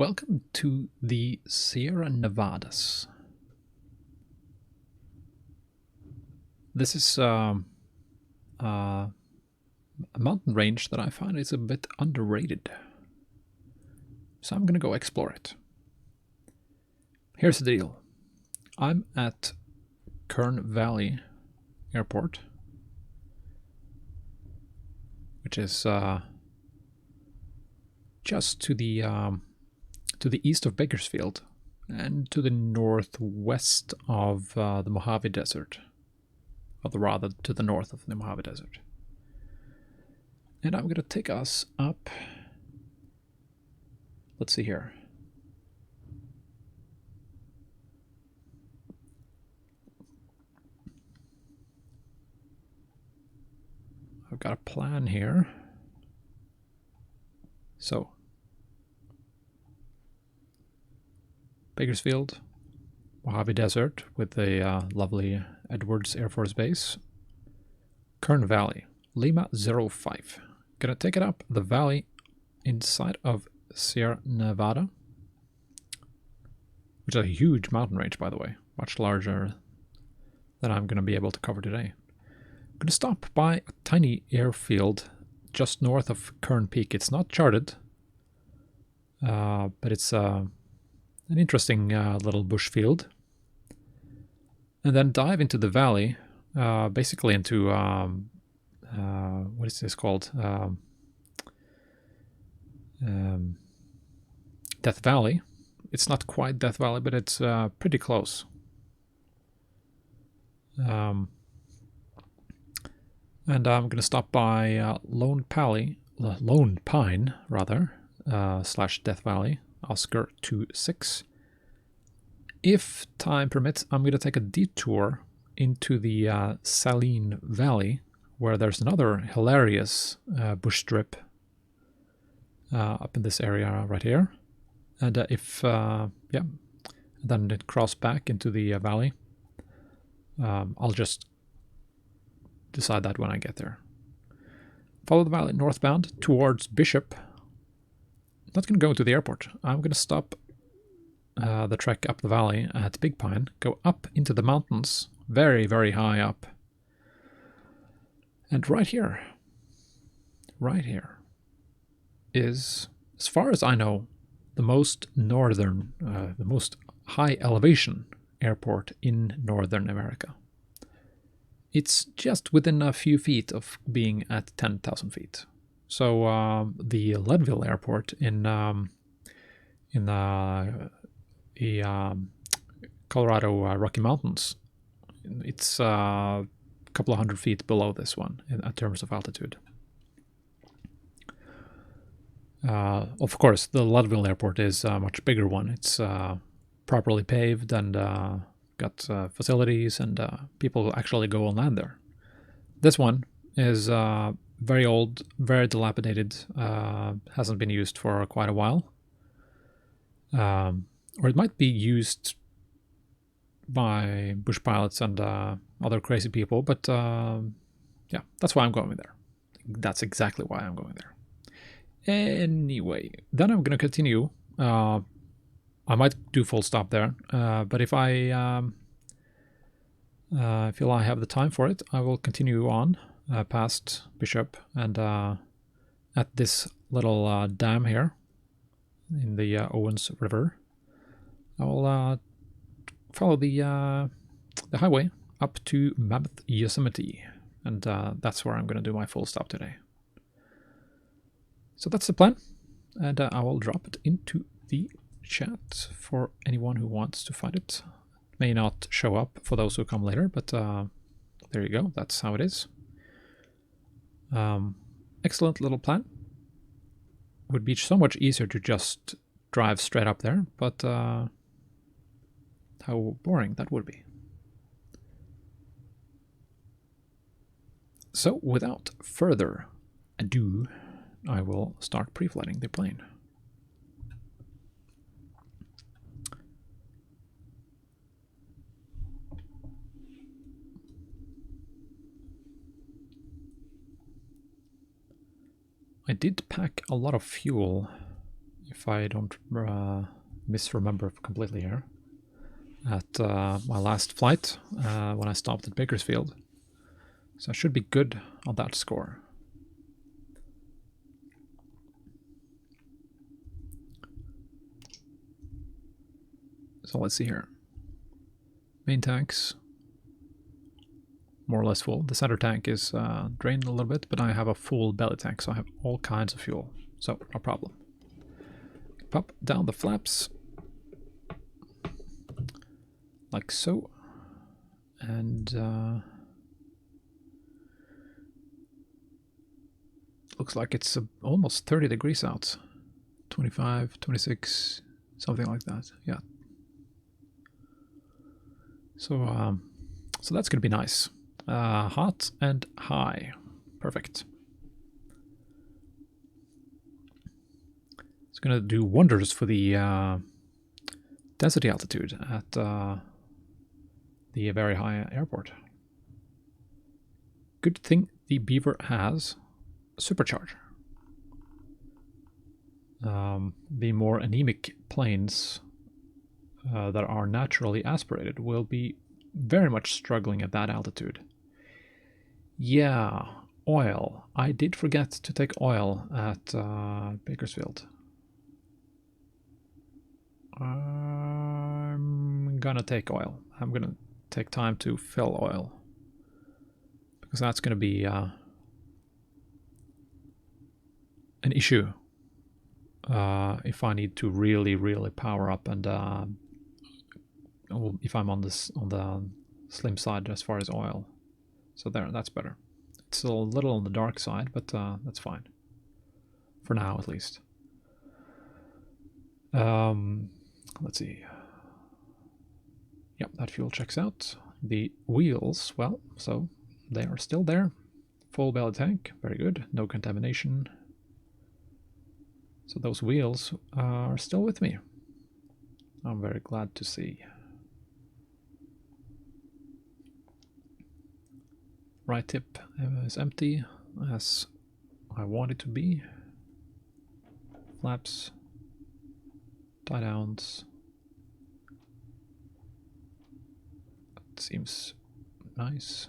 Welcome to the Sierra Nevadas. This is a mountain range that I find is a bit underrated. So I'm going to go explore it. Here's the deal. I'm at Kern Valley Airport, which is just to the east of Bakersfield and to the northwest of the Mojave Desert, or rather to the north of the Mojave Desert. And I'm going to take us up, let's see here. I've got a plan here. So, Bakersfield, Mojave Desert with the lovely Edwards Air Force Base, Kern Valley, Lima 05. Gonna take it up the valley inside of Sierra Nevada, which is a huge mountain range, by the way, much larger than I'm gonna be able to cover today. I'm gonna stop by a tiny airfield just north of Kern Peak. It's not charted, but it's an interesting little bush field. And then dive into the valley, basically into, what is this called? Death Valley. It's not quite Death Valley, but it's pretty close. And I'm going to stop by Lone Pine, rather, / Death Valley, Oscar 26. If time permits, I'm going to take a detour into the Saline Valley, where there's another hilarious bush strip up in this area right here. And then it cross back into the valley. I'll just decide that when I get there. Follow the valley northbound towards Bishop. Not going to go into the airport. I'm going to stop the trek up the valley at Big Pine, go up into the mountains, very, very high up. And right here is, as far as I know, the most northern, the most high elevation airport in Northern America. It's just within a few feet of being at 10,000 feet. So the Leadville Airport in the Colorado Rocky Mountains, it's a couple of hundred feet below this one in terms of altitude. Of course, the Leadville Airport is a much bigger one. It's properly paved and got facilities, and people actually go on land there. This one is very old, very dilapidated, hasn't been used for quite a while. Or it might be used by bush pilots and other crazy people, but yeah, that's why I'm going there. That's exactly why I'm going there. Anyway, then I'm going to continue. I might do full stop there, but if I feel I have the time for it, I will continue on past Bishop and at this little dam here in the Owens River. I will follow the highway up to Mammoth Yosemite, and that's where I'm going to do my full stop today. So that's the plan, and I will drop it into the chat for anyone who wants to find it. It may not show up for those who come later, but there you go. That's how it is. Excellent little plan. Would be so much easier to just drive straight up there, but how boring that would be. So without further ado, I will start pre-flighting the plane. I did pack a lot of fuel if I don't misremember completely here, at my last flight when I stopped at Bakersfield. So I should be good on that score. So let's see here. Main tanks, more or less full. The center tank is drained a little bit, but I have a full belly tank, so I have all kinds of fuel. So no problem. Pop down the flaps. Like so. And looks like it's almost 30 degrees out. 25, 26, something like that. Yeah. So so that's gonna be nice. Hot and high. Perfect. It's gonna do wonders for the density altitude at the very high airport. Good thing the Beaver has a supercharger. The more anemic planes that are naturally aspirated will be very much struggling at that altitude. Yeah, oil. I did forget to take oil at Bakersfield. I'm gonna take oil. I'm gonna take time to fill oil, because that's gonna be an issue if I need to really power up, and if I'm on the slim side as far as oil. So that's better. It's a little on the dark side, but that's fine for now, at least. Let's see. Yep, that fuel checks out. The wheels, well, so they are still there. Full belly tank, very good. No contamination. So those wheels are still with me. I'm very glad to see. Right tip is empty, as I want it to be. Flaps, tie downs. That seems nice.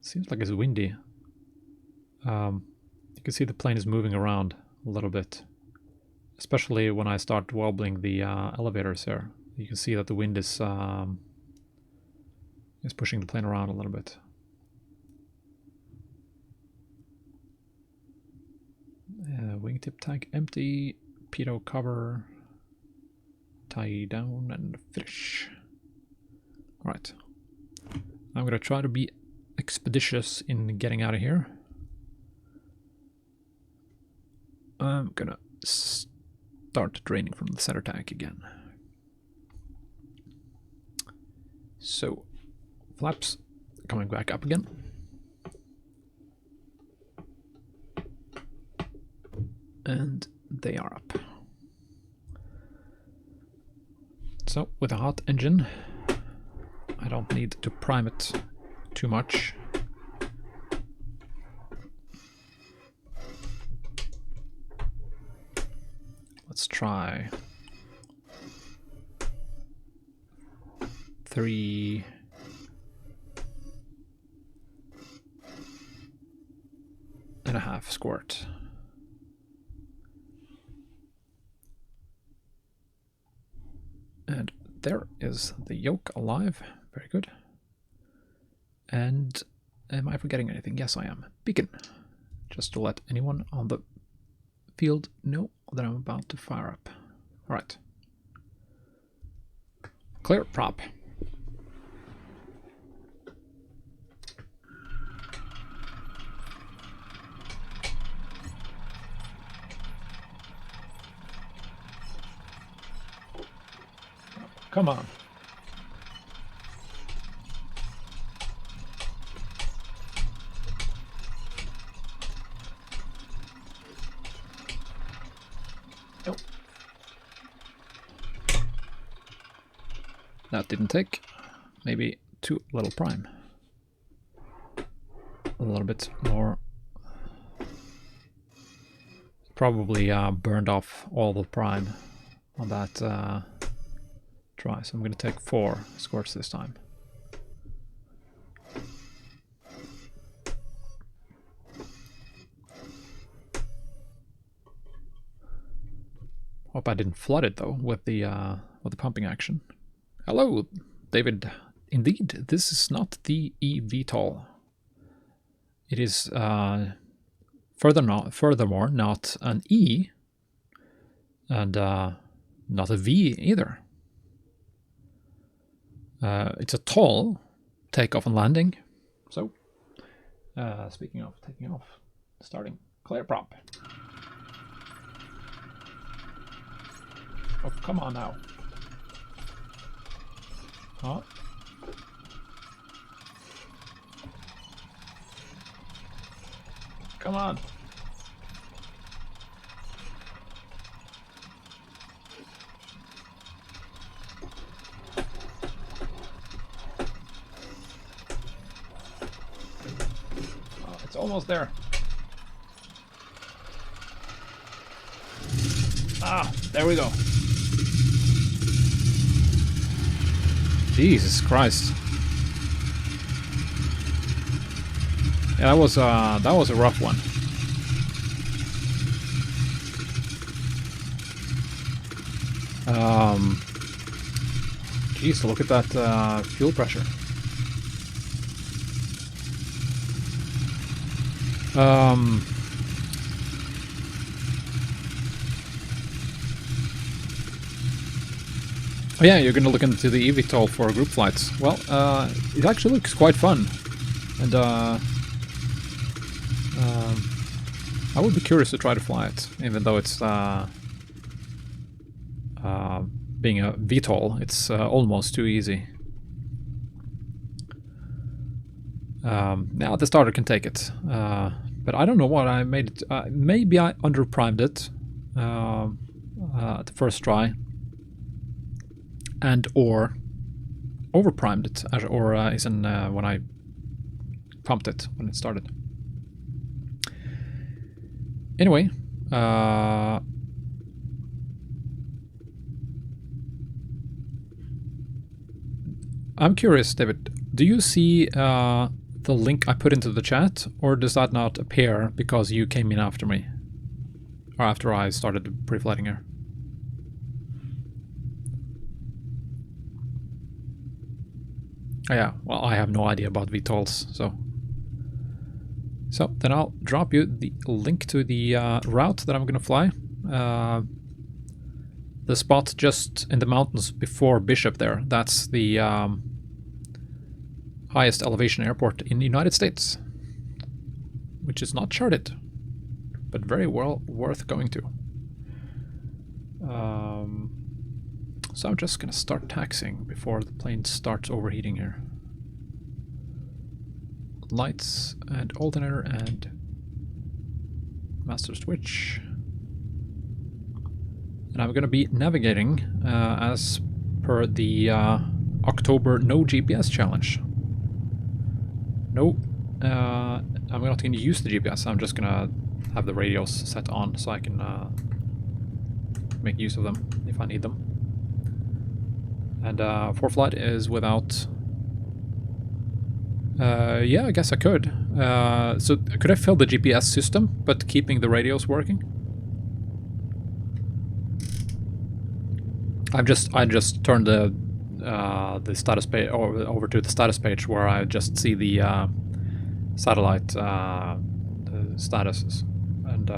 Seems like it's windy. You can see the plane is moving around a little bit, especially when I start wobbling the elevators here. You can see that the wind is pushing the plane around a little bit. Wingtip tank empty, pitot cover, tie down and finish. All right, I'm gonna try to be expeditious in getting out of here. I'm gonna start draining from the center tank again. So, flaps coming back up again. And they are up. So, with a hot engine, I don't need to prime it too much. Let's try 3.5 squirt. And there is the yoke alive. Very good. And am I forgetting anything? Yes, I am. Beacon. Just to let anyone on the field know that I'm about to fire up. All right. Clear prop. Come on. That didn't take. Maybe too little prime. A little bit more. Probably burned off all the prime on that try. So I'm going to take 4 squirts this time. Hope I didn't flood it though with the pumping action. Hello, David. Indeed, this is not the eVTOL. It is furthermore not an E, and not a V either. It's a tall takeoff and landing. So, speaking of taking off, starting clear prop. Oh, come on now. Oh. Come on. Oh, it's almost there. Ah, there we go. Jesus Christ. Yeah, that was a rough one. Geez, look at that fuel pressure. Oh yeah, you're gonna look into the eVTOL for group flights. Well, it actually looks quite fun, and I would be curious to try to fly it, even though it's being a VTOL, it's almost too easy. Now the starter can take it, but I don't know what I made it. Maybe I underprimed it at the first try, and or overprimed it, or is in when I pumped it when it started. Anyway, I'm curious, David, do you see the link I put into the chat, or does that not appear because you came in after me? Or after I started pre-flighting here? Oh yeah, well, I have no idea about VTOLs, so then I'll drop you the link to the route that I'm going to fly. The spot just in the mountains before Bishop there, that's the highest elevation airport in the United States, which is not charted, but very well worth going to. So I'm just going to start taxiing before the plane starts overheating here. Lights and alternator and master switch. And I'm going to be navigating as per the October no GPS challenge. No, I'm not going to use the GPS. I'm just going to have the radios set on so I can make use of them if I need them. And for flight is without... yeah, I guess I could. So could I fill the GPS system, but keeping the radios working? I just turned the status page over to the status page where I just see the satellite statuses, and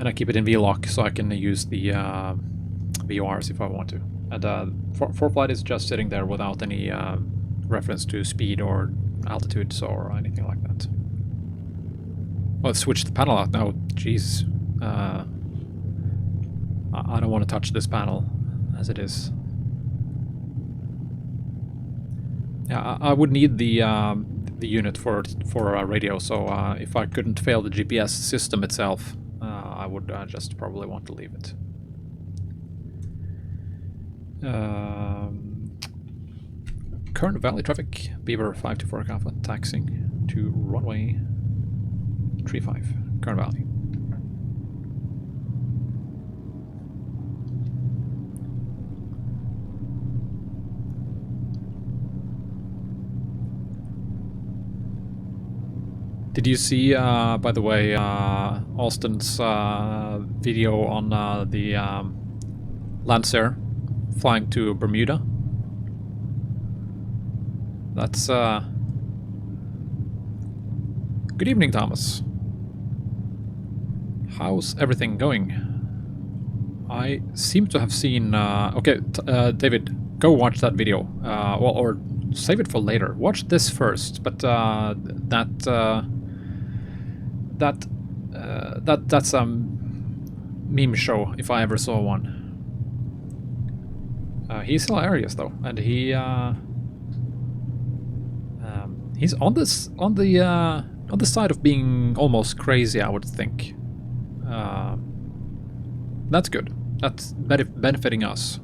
I keep it in VLOC so I can use the VORs if I want to. And for flight is just sitting there without any reference to speed or altitudes or anything like that. Well, I've switched the panel out now. Jeez. I don't want to touch this panel as it is. Yeah, I would need the unit for a radio, so if I couldn't fail the GPS system itself, I would just probably want to leave it. Kern Valley traffic, Beaver 524 Alpha, taxiing to runway 35, Kern Valley. Did you see, by the way, Austin's video on the Lancer flying to Bermuda? That's good evening, Thomas. How's everything going? I seem to have seen... okay, David, go watch that video. Well, or save it for later. Watch this first, but that's a meme show, if I ever saw one. He's hilarious, though, and he's on the side of being almost crazy, I would think. That's good. That's benefiting us.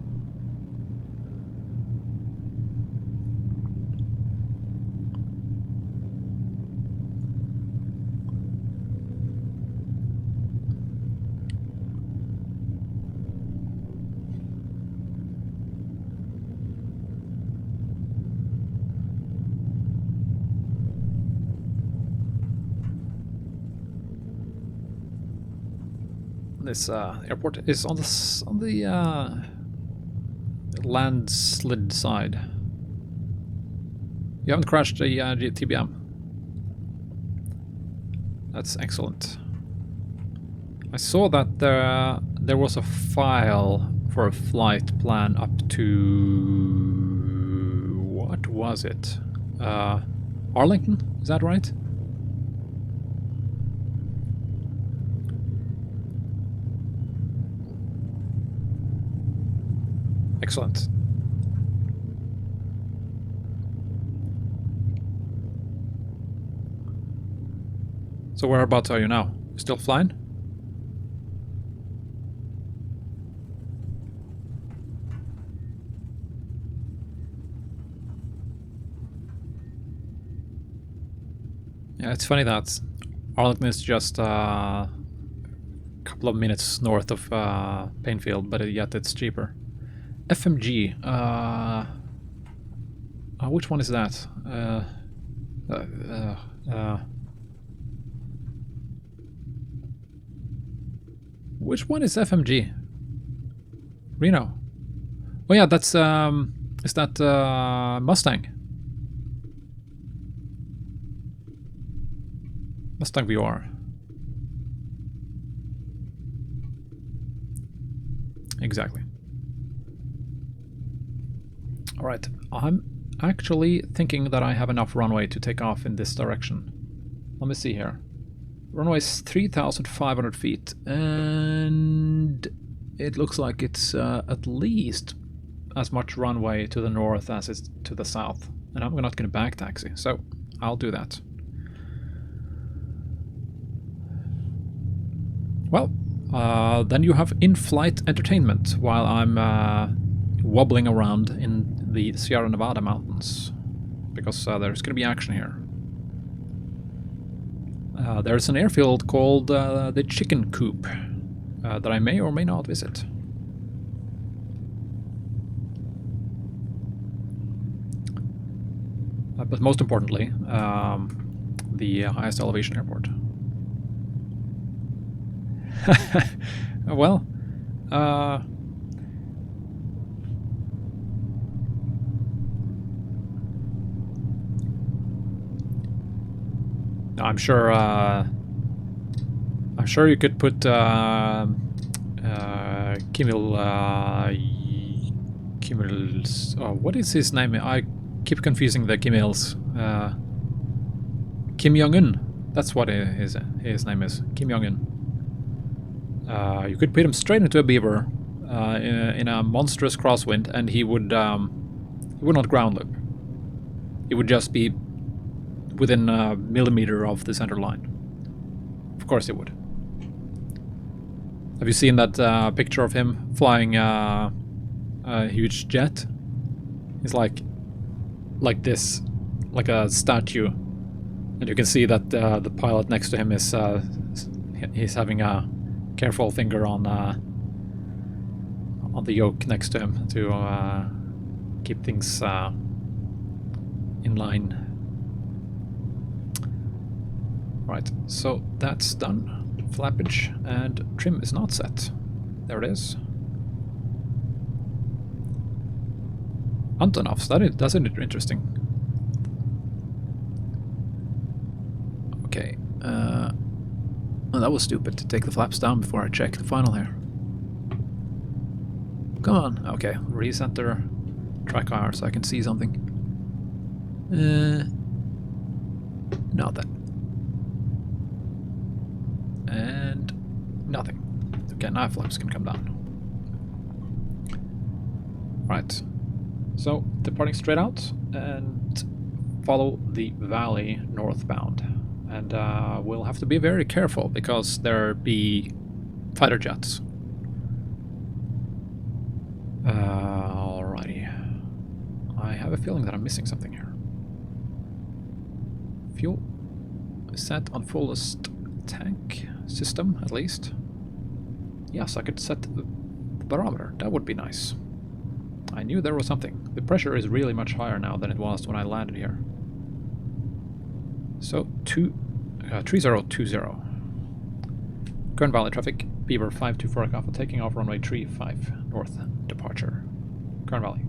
This airport is on the landslide side. You haven't crashed the TBM. That's excellent. I saw that there was a file for a flight plan up to... what was it? Arlington? Is that right? Excellent. So whereabouts are you now? Still flying? Yeah, it's funny that Arlington is just a couple of minutes north of Painfield, but yet it's cheaper. FMG. Which one is that? Which one is FMG? Reno. Oh yeah, that's is that Mustang? Mustang VR. Exactly. Alright, I'm actually thinking that I have enough runway to take off in this direction. Let me see here. Runway is 3,500 feet, and it looks like it's at least as much runway to the north as it's to the south. And I'm not going to back taxi, so I'll do that. Well, then you have in-flight entertainment while I'm wobbling around in the Sierra Nevada mountains, because there's going to be action here. There's an airfield called the Chicken Coop that I may or may not visit. But most importantly, the highest elevation airport. Well, I'm sure you could put Kimmel's. Oh, what is his name? I keep confusing the Kimmels. Kim Jong-un. That's what his name is. Kim Jong-un. You could put him straight into a Beaver in a monstrous crosswind, and he would not ground loop. He would just be within a millimeter of the center line. Of course it would. Have you seen that picture of him flying a huge jet. He's like this, like a statue, and you can see that the pilot next to him is he's having a careful finger on the yoke next to him to keep things in line. Right, so that's done. Flappage and trim is not set. There it is. Antonovs, that's interesting. Okay, well, that was stupid to take the flaps down before I check the final here. Come on, okay, recenter track IR so I can see something. Nothing. And nothing. Okay, now flaps can come down. Right. So, departing straight out and follow the valley northbound. And we'll have to be very careful because there be fighter jets. Alrighty. I have a feeling that I'm missing something here. Fuel set on fullest tank system, at least. Yes, I could set the barometer. That would be nice. I knew there was something. The pressure is really much higher now than it was when I landed here. So, 3020. Kern Valley traffic, Beaver 524 Alpha, taking off runway 35 north, departure. Kern Valley.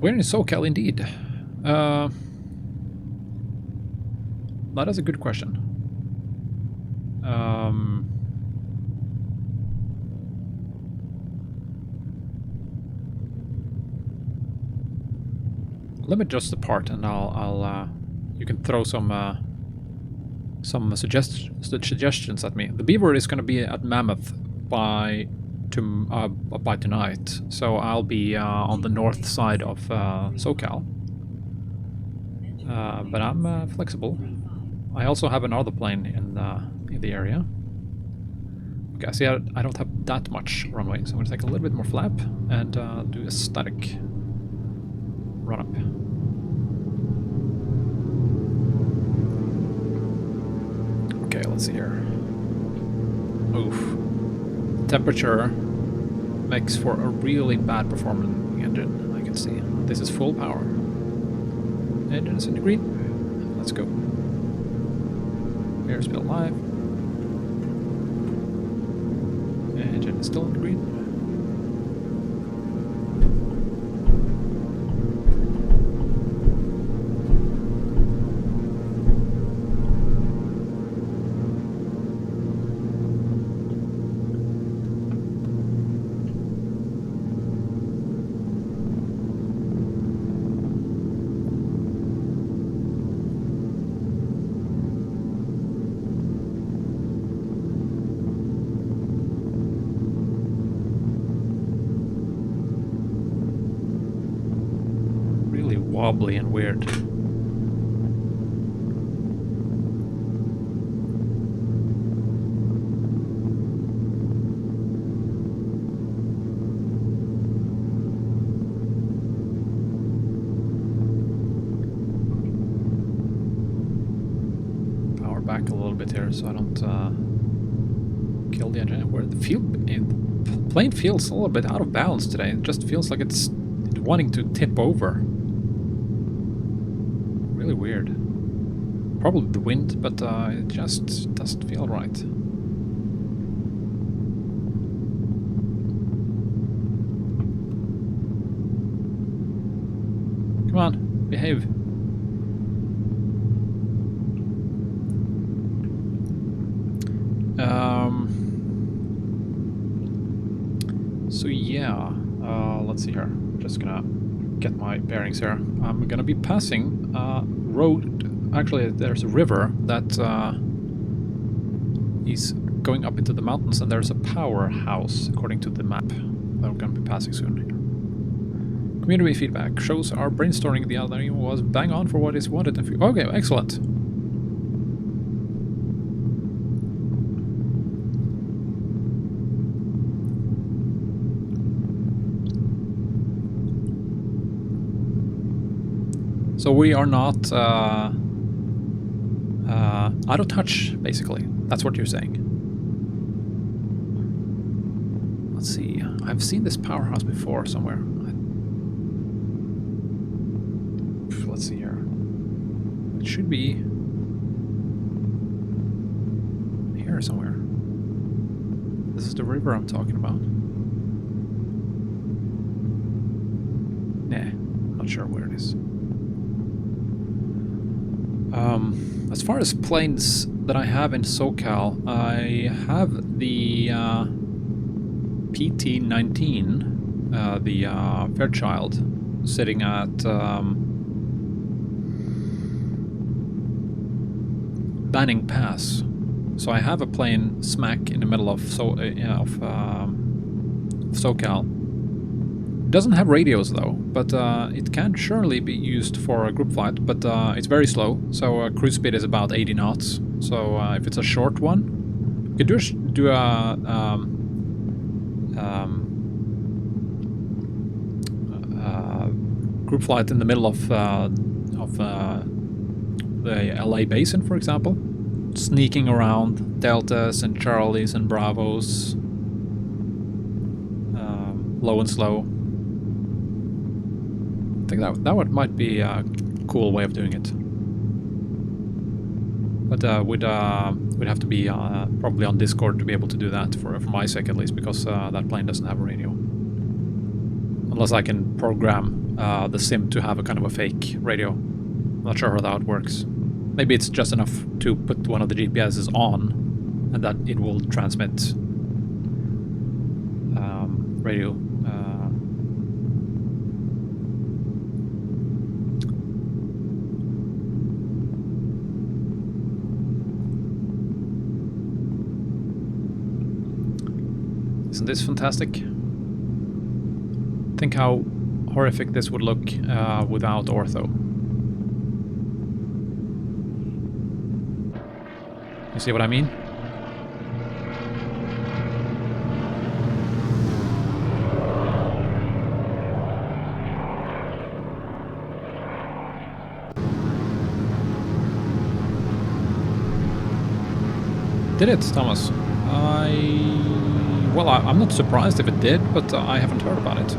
We're in SoCal indeed. That is a good question. Let me just depart, and I'll you can throw some suggestions at me. The Beaver is going to be at Mammoth by tonight, so I'll be on the north side of SoCal. But I'm flexible. I also have another plane in the area. Okay, see, I don't have that much runway, so I'm going to take a little bit more flap and do a static run up. Okay, let's see here. Oof. Temperature makes for a really bad performing engine, I can see. This is full power. Engine is in the green. Let's go. Airspeed live. Engine is still in the green. Wobbly and weird. Power back a little bit here so I don't kill the engine. Where the plane feels a little bit out of balance today. It just feels like it's wanting to tip over. Really weird. Probably the wind, but it just doesn't feel right. Come on, behave. So yeah, let's see here. I'm just gonna get my bearings here. I'm gonna be passing road. Actually, there's a river that is going up into the mountains, and there's a powerhouse according to the map that I'm gonna be passing soon here. Community feedback shows our brainstorming the other was bang on for what is wanted. Okay, excellent. So we are not out of touch, basically. That's what you're saying. Let's see. I've seen this powerhouse before somewhere. Let's see here. It should be here somewhere. This is the river I'm talking about. Nah, not sure where it is. As far as planes that I have in SoCal, I have the PT-19, the Fairchild, sitting at Banning Pass. So I have a plane smack in the middle of SoCal. It doesn't have radios though, but it can surely be used for a group flight, but it's very slow, so cruise speed is about 80 knots. So if it's a short one, you could do a group flight in the middle of the LA basin, for example, sneaking around Deltas and Charlies and Bravos, low and slow. I think that might be a cool way of doing it. But we'd have to be probably on Discord to be able to do that, for my sake at least, because that plane doesn't have a radio. Unless I can program the sim to have a kind of a fake radio. I'm not sure how that works. Maybe it's just enough to put one of the GPSs on, and that it will transmit radio. Isn't this fantastic? Think how horrific this would look without ortho. You see what I mean? Did it, Thomas? Well, I'm not surprised if it did, but I haven't heard about it.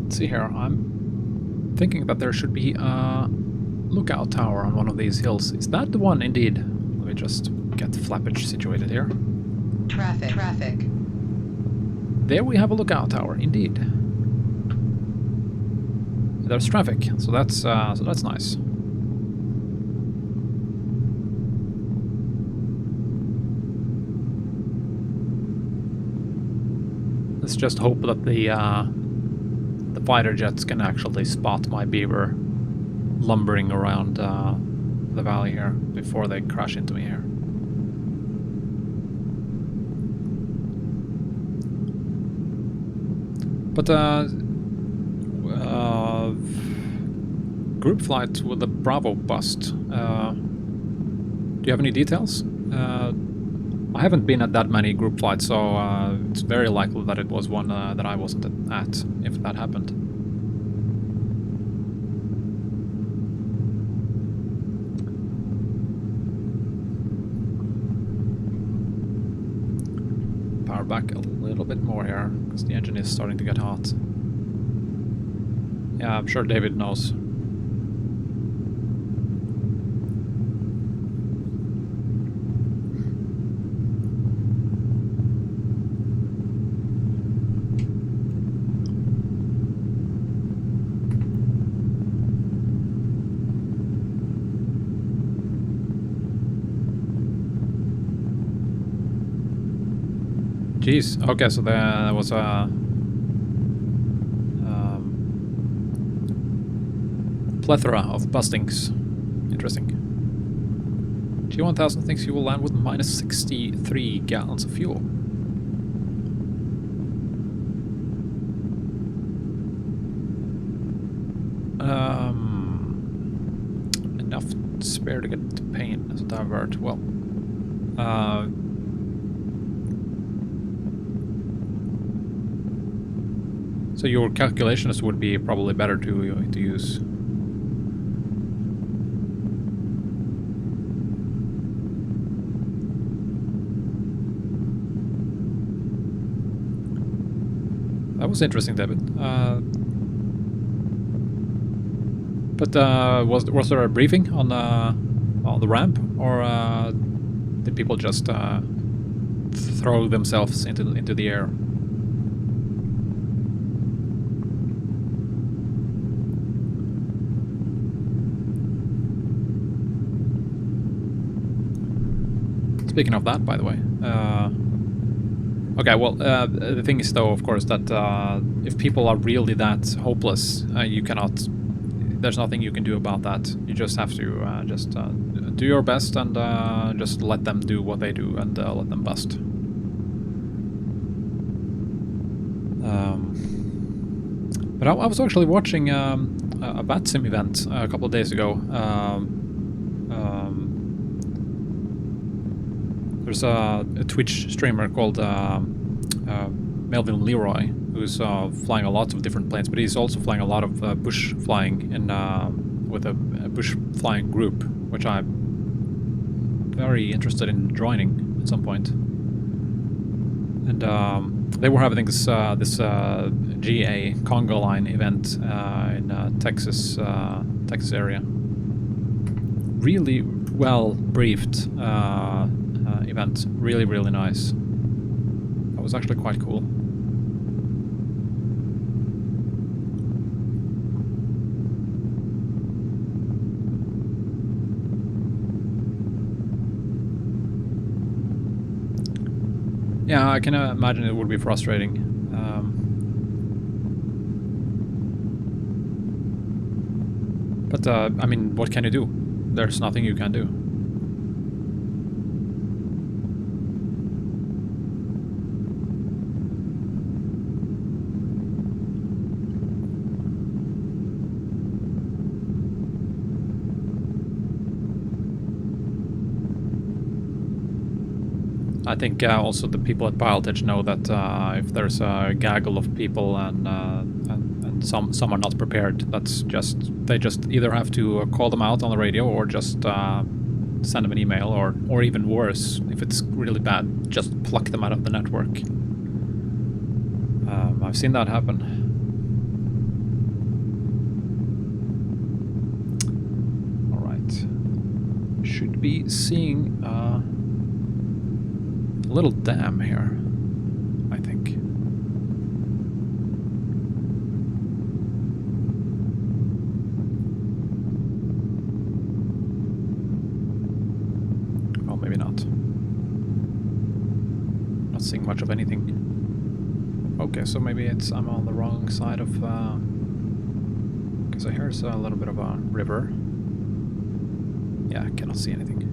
Let's see here. I'm thinking that there should be a lookout tower on one of these hills. Is that the one? Indeed. Let me just get flappage situated here. Traffic. There we have a lookout tower. Indeed. There's traffic, so that's nice. Let's just hope that the fighter jets can actually spot my Beaver lumbering around the valley here before they crash into me here. But group flight with the Bravo bust. Do you have any details? I haven't been at that many group flights, so it's very likely that it was one that I wasn't at, if that happened. Power back a little bit more here, because the engine is starting to get hot. Yeah, I'm sure David knows. Jeez. Okay, so there was a plethora of bustings. Interesting. G1000 thinks you will land with minus 63 gallons of fuel. Enough spare to get to paint as a divert. Well, So your calculations would be probably better to use. That was interesting, David. But was there a briefing on the ramp, or did people just throw themselves into the air? Speaking of that, by the way. Okay, well, the thing is, though, of course, that if people are really that hopeless, you cannot... There's nothing you can do about that. You just have to do your best and just let them do what they do and let them bust. But I was actually watching a bat sim event a couple of days ago. There's a Twitch streamer called Melvin Leroy, who's flying a lot of different planes, but he's also flying a lot of bush flying with a bush flying group, which I'm very interested in joining at some point. And they were having this GA Congo Line event in Texas area. Really well briefed event, really nice. That was actually quite cool. Yeah, I can imagine it would be frustrating. But I mean, what can you do? There's nothing you can do. I think also the people at PilotEdge know that if there's a gaggle of people and some are not prepared, that's just they just either have to call them out on the radio or just send them an email, or even worse, if it's really bad, just pluck them out of the network. I've seen that happen. All right, should be seeing a little dam here, I think. Oh, maybe not. Not seeing much of anything. Okay, so maybe I'm on the wrong side of... because here's a little bit of a river. Yeah, I cannot see anything.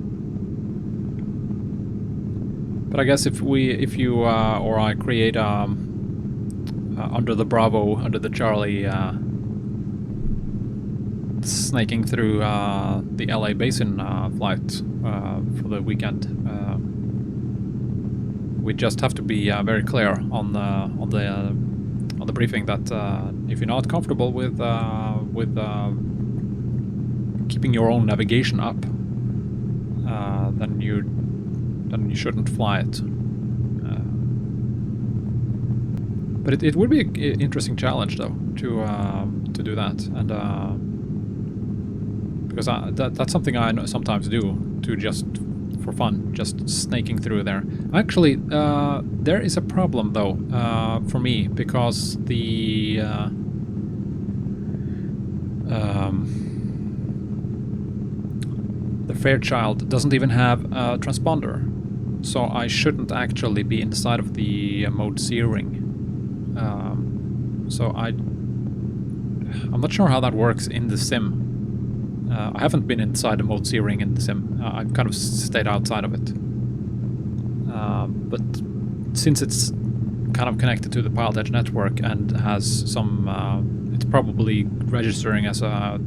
But I guess if you or I create under the Bravo, under the Charlie, snaking through the LA Basin flight for the weekend, we just have to be very clear on the briefing that if you're not comfortable with keeping your own navigation up, then you shouldn't fly it. But it would be an interesting challenge, though, to do that, and because that's something I sometimes do, to just for fun, just snaking through there. Actually, there is a problem, though, for me, because the Fairchild doesn't even have a transponder. So I shouldn't actually be inside of the mode C ring. So I'm not sure how that works in the sim. I haven't been inside the mode C ring in the sim. I've kind of stayed outside of it. But since it's kind of connected to the PilotEdge network and has some, it's probably registering as a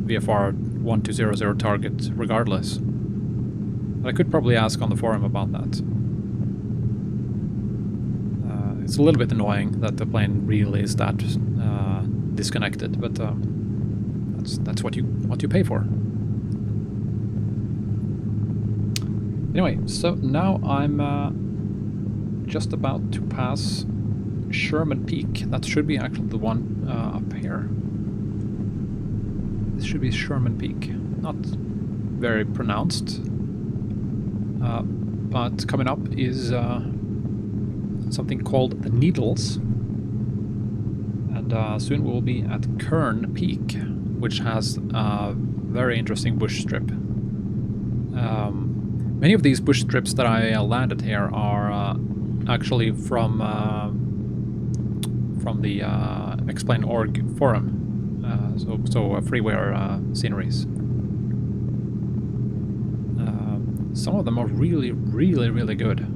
VFR 1200 target regardless. But I could probably ask on the forum about that. It's a little bit annoying that the plane really is that disconnected, but that's what you pay for. Anyway, so now I'm just about to pass Sherman Peak. That should be actually the one up here. This should be Sherman Peak. Not very pronounced, but coming up is something called the Needles, and soon we'll be at Kern Peak, which has a very interesting bush strip. Many of these bush strips that I landed here are actually from the Explain.org forum, so freeware sceneries. Some of them are really, really, really good.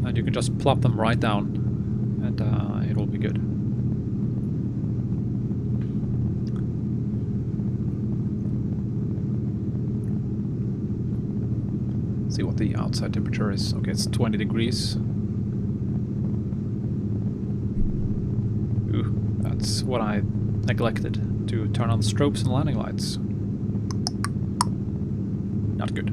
And you can just plop them right down, and it'll be good. Let's see what the outside temperature is. Okay, it's 20 degrees. Ooh, that's what I neglected, to turn on the strobes and landing lights. Not good.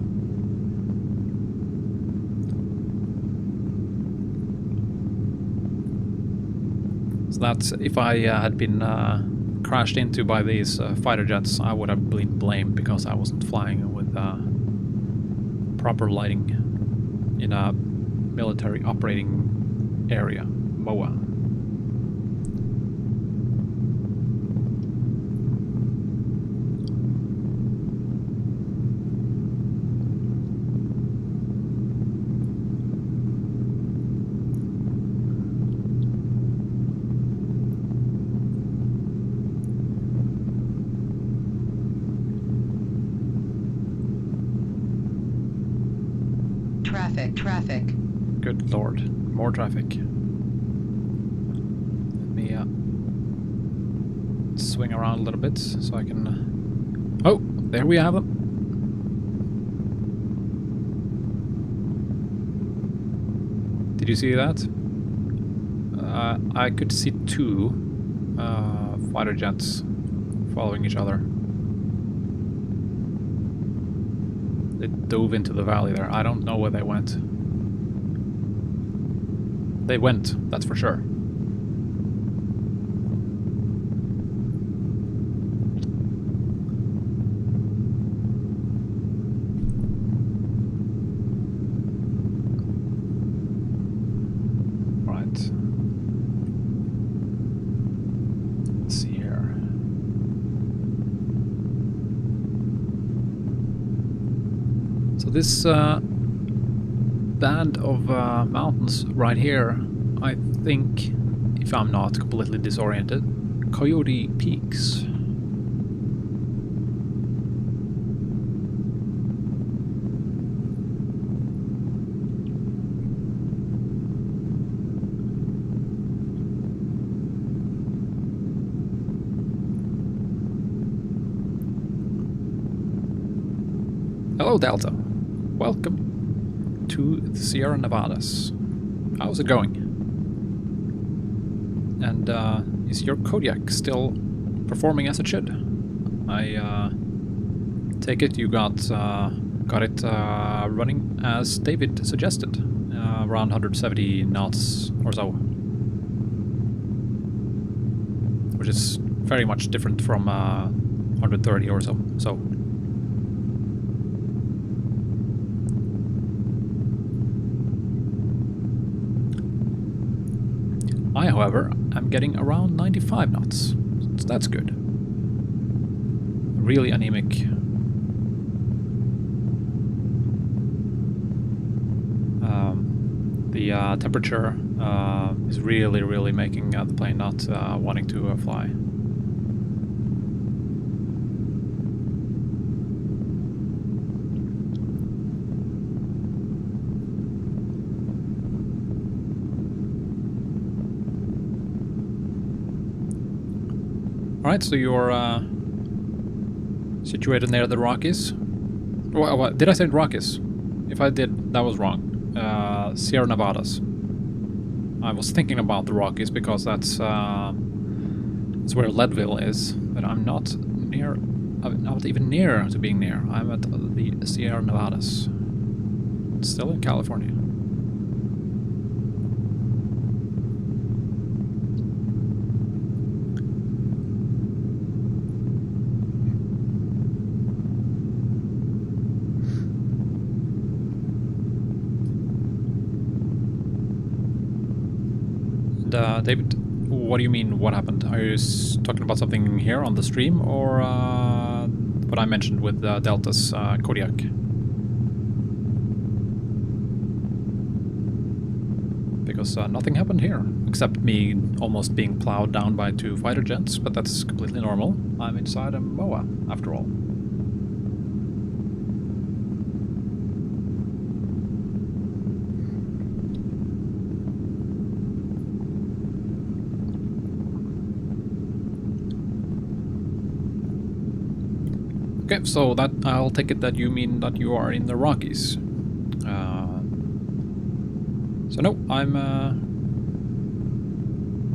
So that's, if I had been crashed into by these fighter jets, I would have been blamed because I wasn't flying with proper lighting in a military operating area, MOA. Traffic. Good lord, more traffic. Let me swing around a little bit so I can... Oh, there we have them. Did you see that? I could see two fighter jets following each other. They dove into the valley there. I don't know where they went. They went, that's for sure. Right. Let's see here. So this band of mountains right here, I think, if I'm not completely disoriented, Coyote Peaks. Hello, Delta. Welcome to the Sierra Nevadas. How's it going? And is your Kodiak still performing as it should? I take it you got it running as David suggested, around 170 knots or so, which is very much different from 130 or so. I, however, am getting around 95 knots, so that's good. Really anemic. The temperature is really making the plane not wanting to fly. Alright, so you're situated near the Rockies. Did I say Rockies? If I did, that was wrong. Sierra Nevadas. I was thinking about the Rockies because that's where Leadville is, but I'm not near. I'm not even near to being near. I'm at the Sierra Nevadas. It's still in California. David, what do you mean, what happened? Are you talking about something here on the stream, or what I mentioned with Delta's Kodiak? Because nothing happened here, except me almost being plowed down by 2 fighter jets, but that's completely normal. I'm inside a MOA, after all. Okay, so that I'll take it that you mean that you are in the Rockies. So no, I'm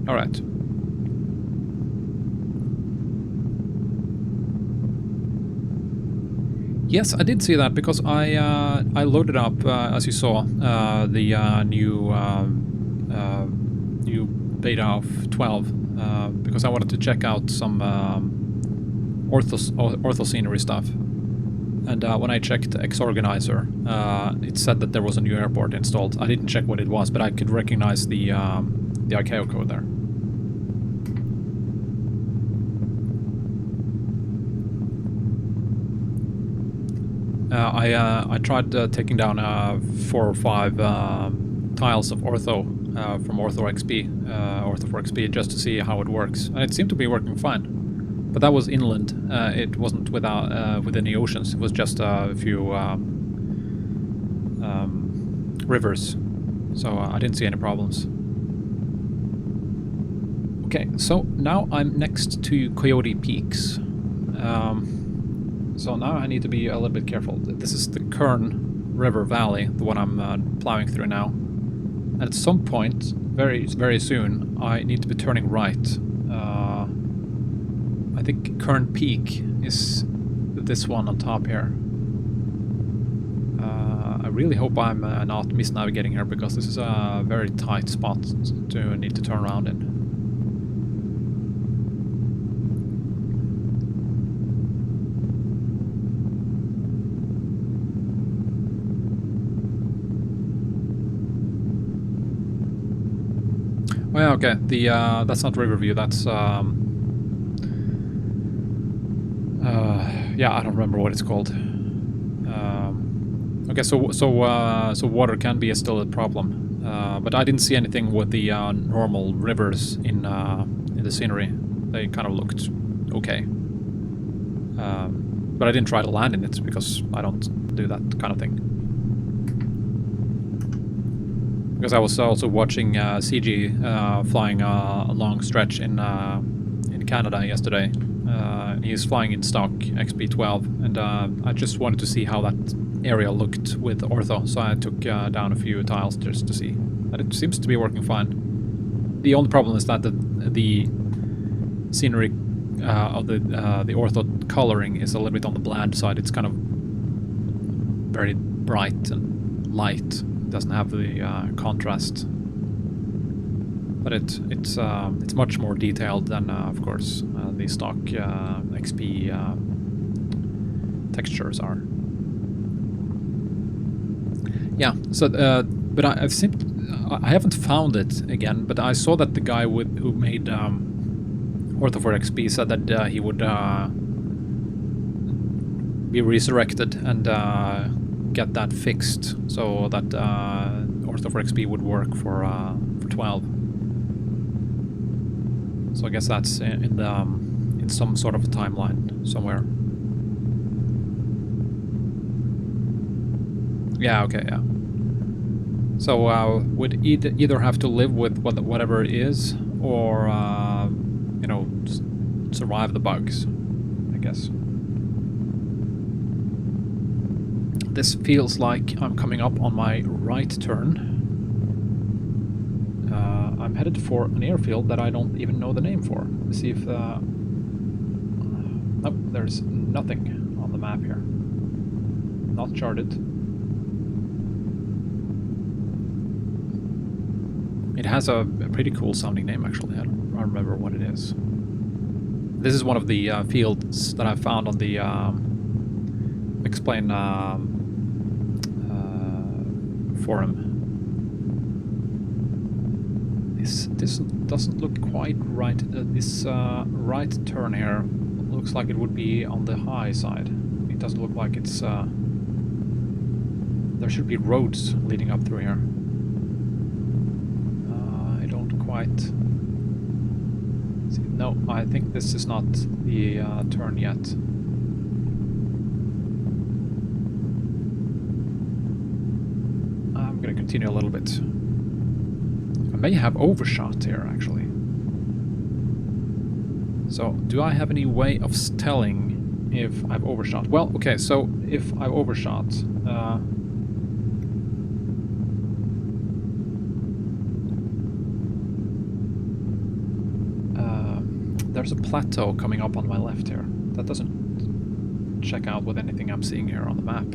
all right. Yes, I did see that because I loaded up, as you saw, the new beta of 12 because I wanted to check out some ortho scenery stuff. And when I checked Xorganizer, it said that there was a new airport installed. I didn't check what it was, but I could recognize the ICAO code there. I tried taking down 4 or 5 tiles of ortho from Ortho4XP just to see how it works, and it seemed to be working fine. But that was inland. It wasn't within the oceans. It was just a few rivers, so I didn't see any problems. Okay, so now I'm next to Coyote Peaks. So now I need to be a little bit careful. This is the Kern River Valley, the one I'm plowing through now. And at some point, very, very soon, I need to be turning right. I think Kern Peak is this one on top here. I really hope I'm not misnavigating here, because this is a very tight spot to need to turn around in. Oh yeah, okay. That's not Riverview. That's yeah, I don't remember what it's called. Okay, so water can be still a problem, but I didn't see anything with the normal rivers in the scenery. They kind of looked okay, but I didn't try to land in it because I don't do that kind of thing. Because I was also watching CG flying a long stretch in Canada yesterday. He's flying in stock XP12, and I just wanted to see how that area looked with ortho, so I took down a few tiles just to see. And it seems to be working fine. The only problem is that the scenery of the ortho coloring is a little bit on the bland side. It's kind of very bright and light. It doesn't have the contrast. But it's much more detailed than, of course, the stock XP textures are. Yeah. So, but I haven't found it again. But I saw that the guy who made Ortho4XP said that he would be resurrected and get that fixed, so that Ortho4XP would work for 12. So I guess that's in some sort of a timeline somewhere. Yeah, okay, yeah. So would either have to live with whatever it is, or you know, survive the bugs, I guess. This feels like I'm coming up on my right turn. I'm headed for an airfield that I don't even know the name for. Let's see if... Nope, there's nothing on the map here. Not charted. It has a pretty cool sounding name, actually. I don't remember what it is. This is one of the fields that I found on the Explain forum. This doesn't look quite right. This right turn here looks like it would be on the high side. It doesn't look like it's... there should be roads leading up through here. I don't quite... see. No, I think this is not the turn yet. I'm gonna continue a little bit. I may have overshot here, actually. So, do I have any way of telling if I've overshot? Well, okay, so if I've overshot... there's a plateau coming up on my left here. That doesn't check out with anything I'm seeing here on the map.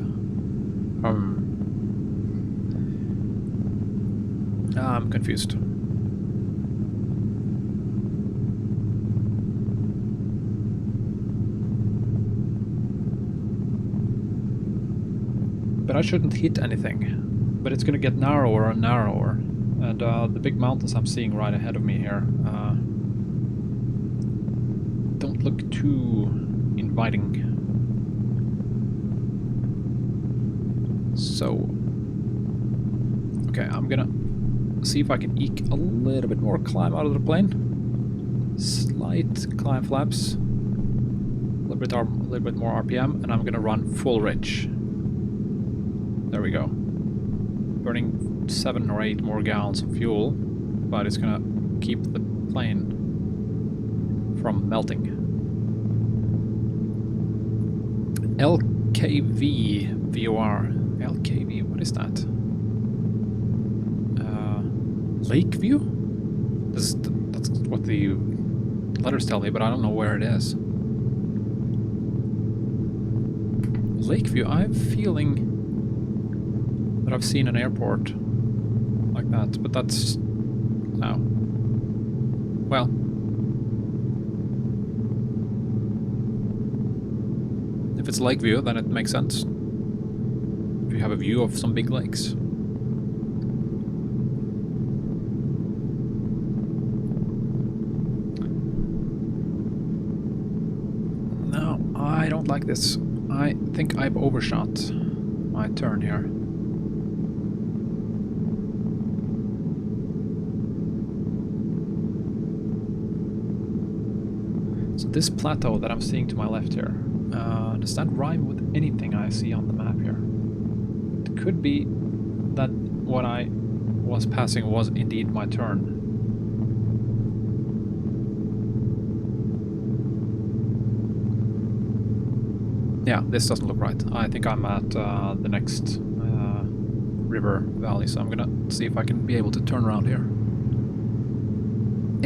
I'm confused. But I shouldn't hit anything. But it's gonna get narrower and narrower. And the big mountains I'm seeing right ahead of me here don't look too inviting. So, okay, I'm gonna see if I can eke a little bit more climb out of the plane. Slight climb flaps, a little bit more RPM, and I'm gonna run full ridge. There we go. Burning 7 or 8 more gallons of fuel, but it's gonna keep the plane from melting. LKV VOR. LKV, what is that? Lakeview? That's what the letters tell me, but I don't know where it is. Lakeview, I have a feeling that I've seen an airport like that, but that's... no. Well. If it's Lakeview, then it makes sense. If you have a view of some big lakes. No, I don't like this. I think I've overshot my turn here. So this plateau that I'm seeing to my left here, does that rhyme with anything I see on the map here? It could be that what I was passing was indeed my turn. Yeah, this doesn't look right. I think I'm at the next river valley, so I'm gonna see if I can be able to turn around here.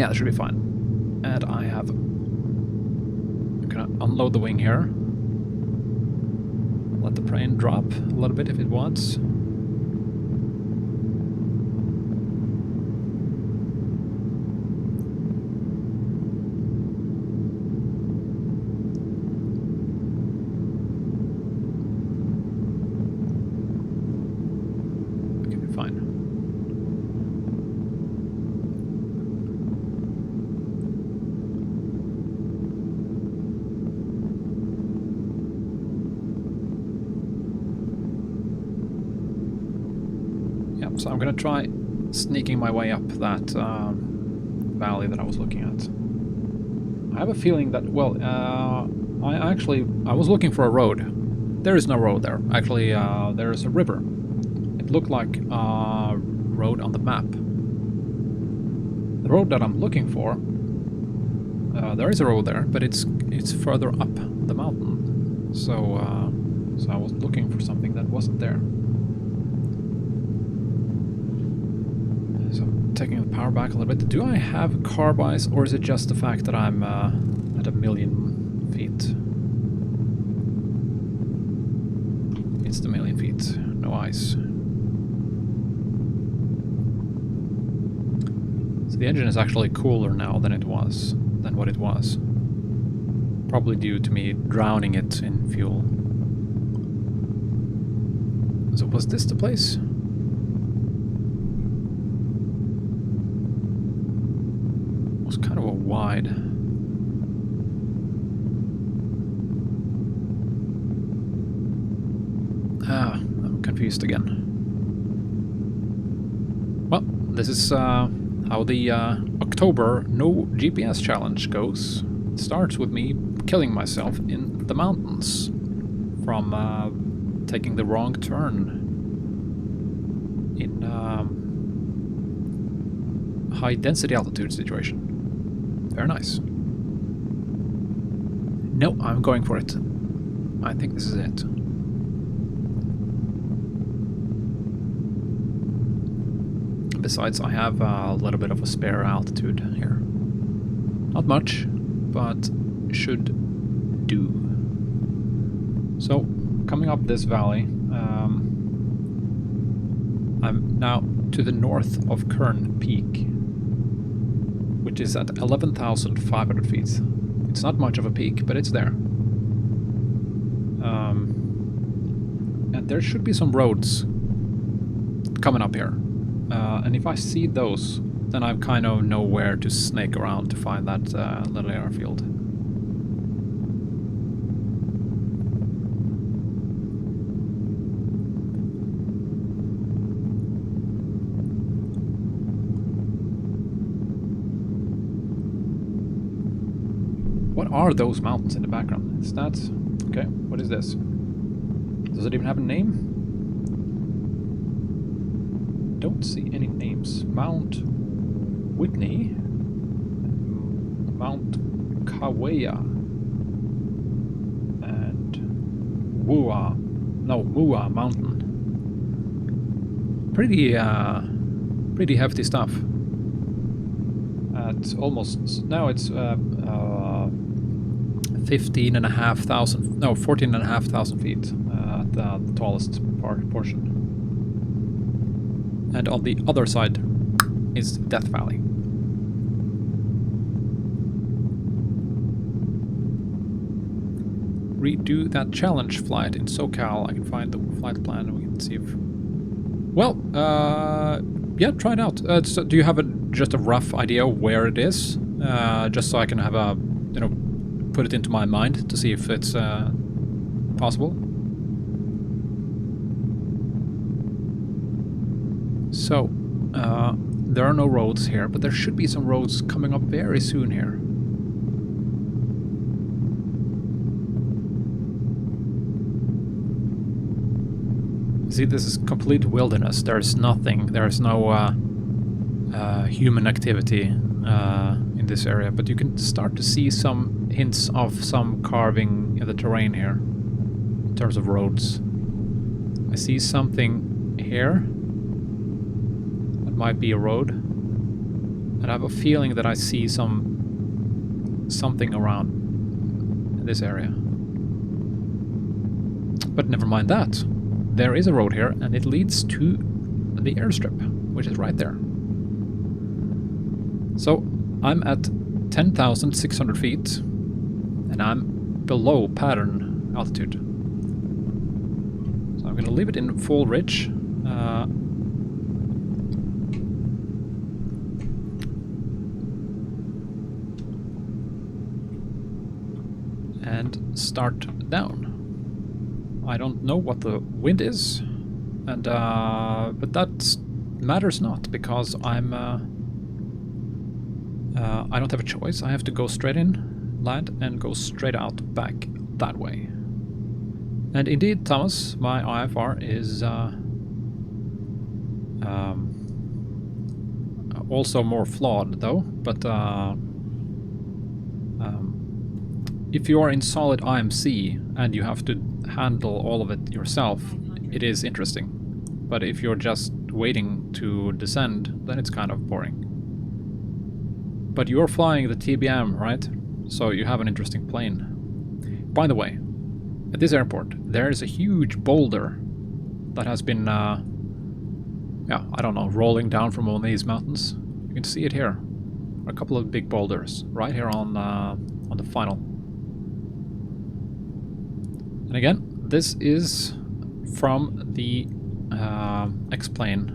Yeah, that should be fine. And I have... I'm gonna unload the wing here. Let the plane drop a little bit if it wants. So I'm going to try sneaking my way up that valley that I was looking at. I have a feeling that, well, I was looking for a road. There is no road there. Actually, there is a river. It looked like a road on the map. The road that I'm looking for, there is a road there, but it's further up the mountain. So So I was looking for something that wasn't there. So I'm taking the power back a little bit. Do I have carbines, or is it just the fact that I'm at 1,000,000 feet? It's the 1,000,000 feet. No ice. So the engine is actually cooler now than what it was. Probably due to me drowning it in fuel. So was this the place? It was kind of a wide. I'm confused again. Well, this is how the October No GPS Challenge goes. It starts with me killing myself in the mountains from taking the wrong turn in high density altitude situation. Very nice. No, I'm going for it. I think this is it. Besides, I have a little bit of a spare altitude here. Not much, but should do. So, coming up this valley, I'm now to the north of Kern Peak, which is at 11,500 feet. It's not much of a peak, but it's there. And there should be some roads coming up here. And if I see those, then I kind of know where to snake around to find that little airfield. What are those mountains in the background? Is that... okay, what is this? Does it even have a name? Don't see any names. Mount Whitney, Mount Kaweah, and Mua Mountain. Pretty hefty stuff. At almost now it's 14,500 feet at the tallest portion. And on the other side is Death Valley. Redo that challenge flight in SoCal. I can find the flight plan and we can see if... well, yeah, try it out. So do you have just a rough idea where it is? Just so I can have a, put it into my mind to see if it's possible. So, there are no roads here, but there should be some roads coming up very soon here. See, this is complete wilderness. There's nothing, there's no human activity in this area, but you can start to see some hints of some carving in the terrain here, in terms of roads. I see something here. Might be a road, and I have a feeling that I see something around in this area. But never mind that. There is a road here, and it leads to the airstrip, which is right there. So I'm at 10,600 feet, and I'm below pattern altitude. So I'm going to leave it in full ridge. And start down. I don't know what the wind is, and but that matters not, because I don't have a choice. I have to go straight in, land, and go straight out back that way. And indeed, Thomas, my IFR is also more flawed, though. But if you are in solid IMC and you have to handle all of it yourself, it is interesting. But if you're just waiting to descend, then it's kind of boring. But you're flying the TBM, right? So you have an interesting plane. By the way, at this airport, there is a huge boulder that has been, yeah, I don't know, rolling down from one of these mountains. You can see it here. A couple of big boulders right here on the final. And again, this is from the X-Plane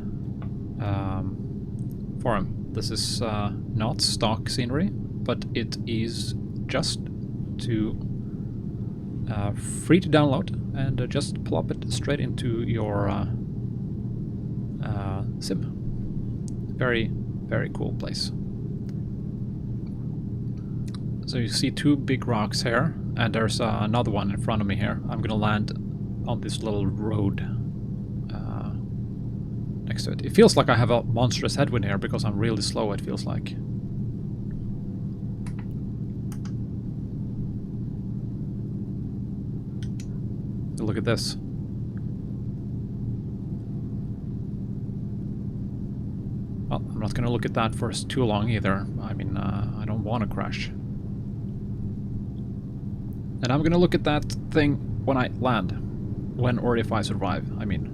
forum. This is not stock scenery, but it is just to free to download and just plop it straight into your sim. Very, very cool place. So you see two big rocks here, and there's another one in front of me here. I'm gonna land on this little road next to it. It feels like I have a monstrous headwind here because I'm really slow, it feels like. Look at this. Well, I'm not gonna look at that for too long either. I mean, I don't want to crash. And I'm gonna look at that thing when I land. When or if I survive, I mean.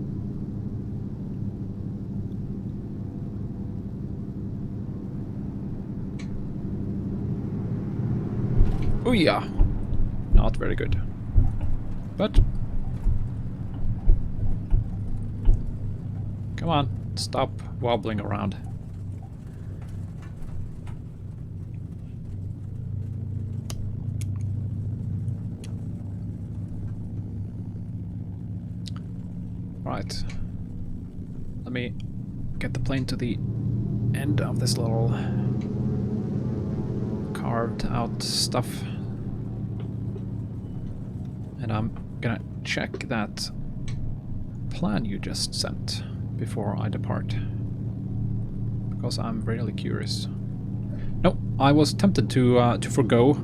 Oh yeah, not very good. But come on, stop wobbling around. Right. Let me get the plane to the end of this little carved out stuff. And I'm gonna check that plan you just sent before I depart, because I'm really curious. No, I was tempted to forgo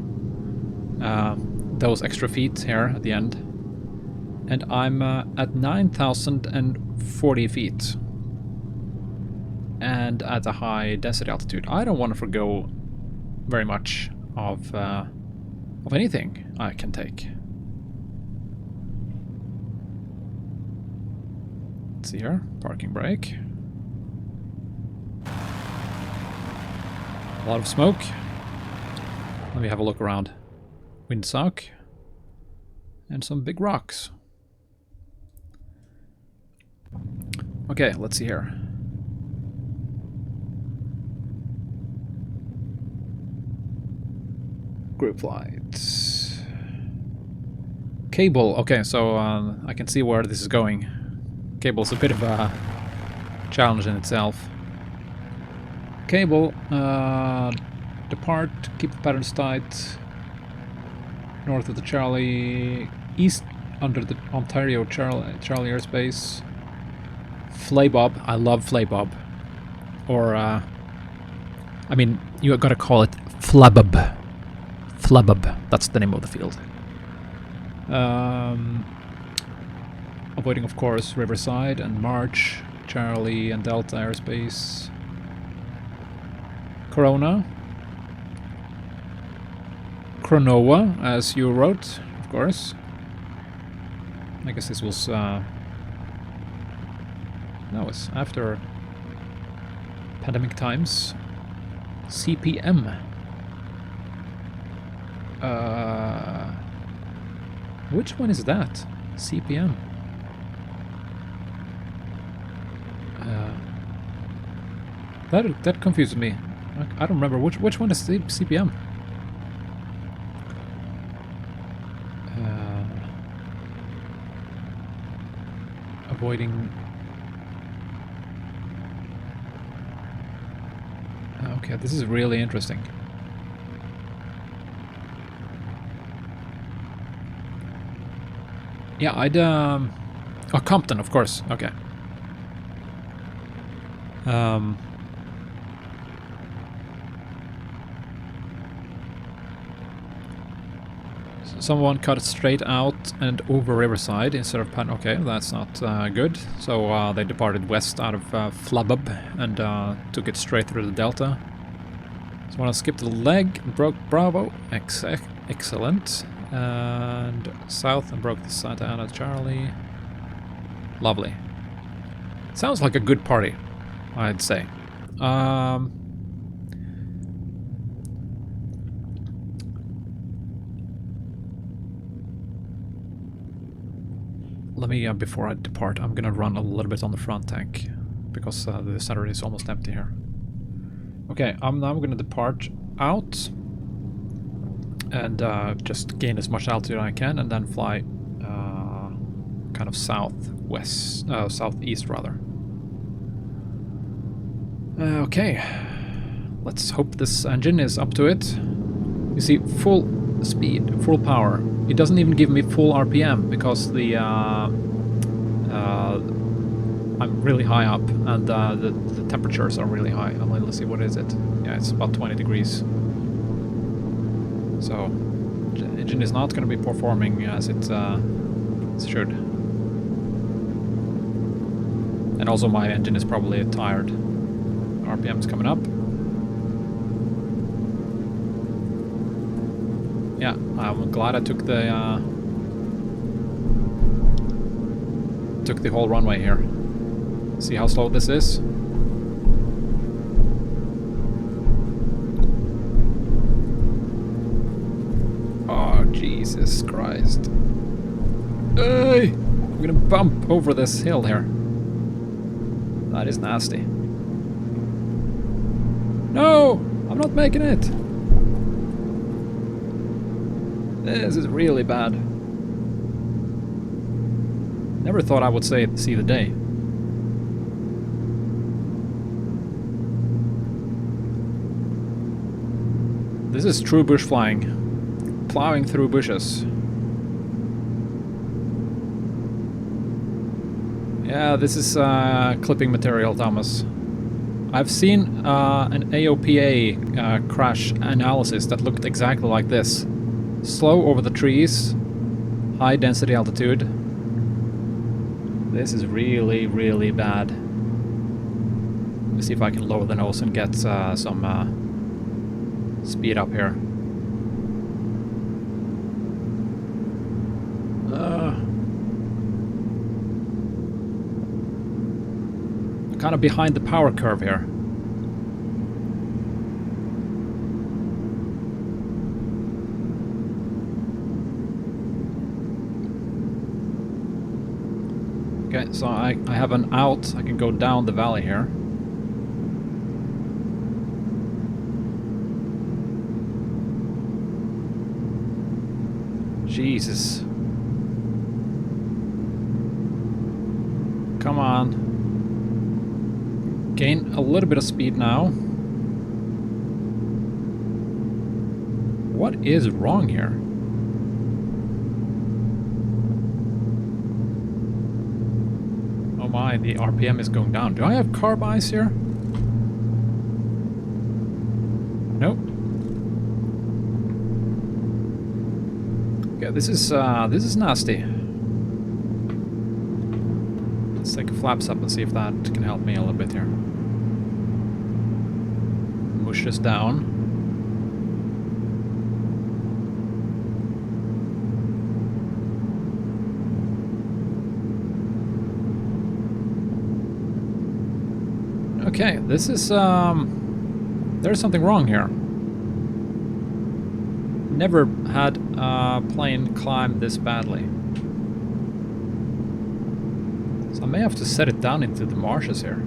those extra feet here at the end, and I'm at 9,040 feet and at a high density altitude. I don't want to forgo very much of anything I can take. Let's see here, parking brake. A lot of smoke. Let me have a look around. Windsock. And some big rocks. Okay, let's see here. Group flight. Cable. Okay, so I can see where this is going. Cable's a bit of a challenge in itself. Cable, depart, keep the patterns tight. North of the Charlie, east under the Ontario Charlie airspace. Flaybob, I love Flaybob. Or, I mean, you gotta call it Flabub. Flabub, that's the name of the field. Avoiding, of course, Riverside and March, Charlie and Delta airspace. Corona. Cronoa, as you wrote, of course. I guess this was... no, it's after pandemic times. CPM. Which one is that? CPM. That confuses me. I don't remember which one is CPM. Avoiding. Okay, this is really interesting. Yeah, I'd oh, Compton, of course. Okay. someone cut it straight out and over riverside instead of pan. Okay, that's not good. So they departed west out of Flabub and took it straight through the delta. Someone skipped the leg and broke Bravo. Excellent. And south and broke the Santa Ana Charlie. Lovely. Sounds like a good party, I'd say. Let me, before I depart, I'm gonna run a little bit on the front tank, because the center is almost empty here. Okay, I'm now gonna depart out, and just gain as much altitude as I can, and then fly kind of southwest, southeast rather. Okay, let's hope this engine is up to it. You see, full speed, full power. It doesn't even give me full RPM because the I'm really high up and the temperatures are really high. Let's see, what is it? Yeah, it's about 20 degrees. So the engine is not going to be performing as it should. And also my engine is probably tired. RPM is coming up. Yeah, I'm glad I took the whole runway here. See how slow this is? Oh, Jesus Christ. Hey! I'm gonna bump over this hill here. That is nasty. No! I'm not making it! This is really bad. Never thought I would see the day. This is true bush flying. Plowing through bushes. Yeah, this is clipping material, Thomas. I've seen an AOPA crash analysis that looked exactly like this. Slow over the trees, high density altitude. This is really, really bad. Let me see if I can lower the nose and get some speed up here. I'm kind of behind the power curve here. Okay, so I have an out. I can go down the valley here. Jesus. Come on. Gain a little bit of speed now. What is wrong here? Oh my, the RPM is going down. Do I have carb ice here? Nope. Okay, this is nasty. Let's take a flaps up and see if that can help me a little bit here. Mush this down. Okay, this is there's something wrong here. Never had a plane climb this badly. So I may have to set it down into the marshes here.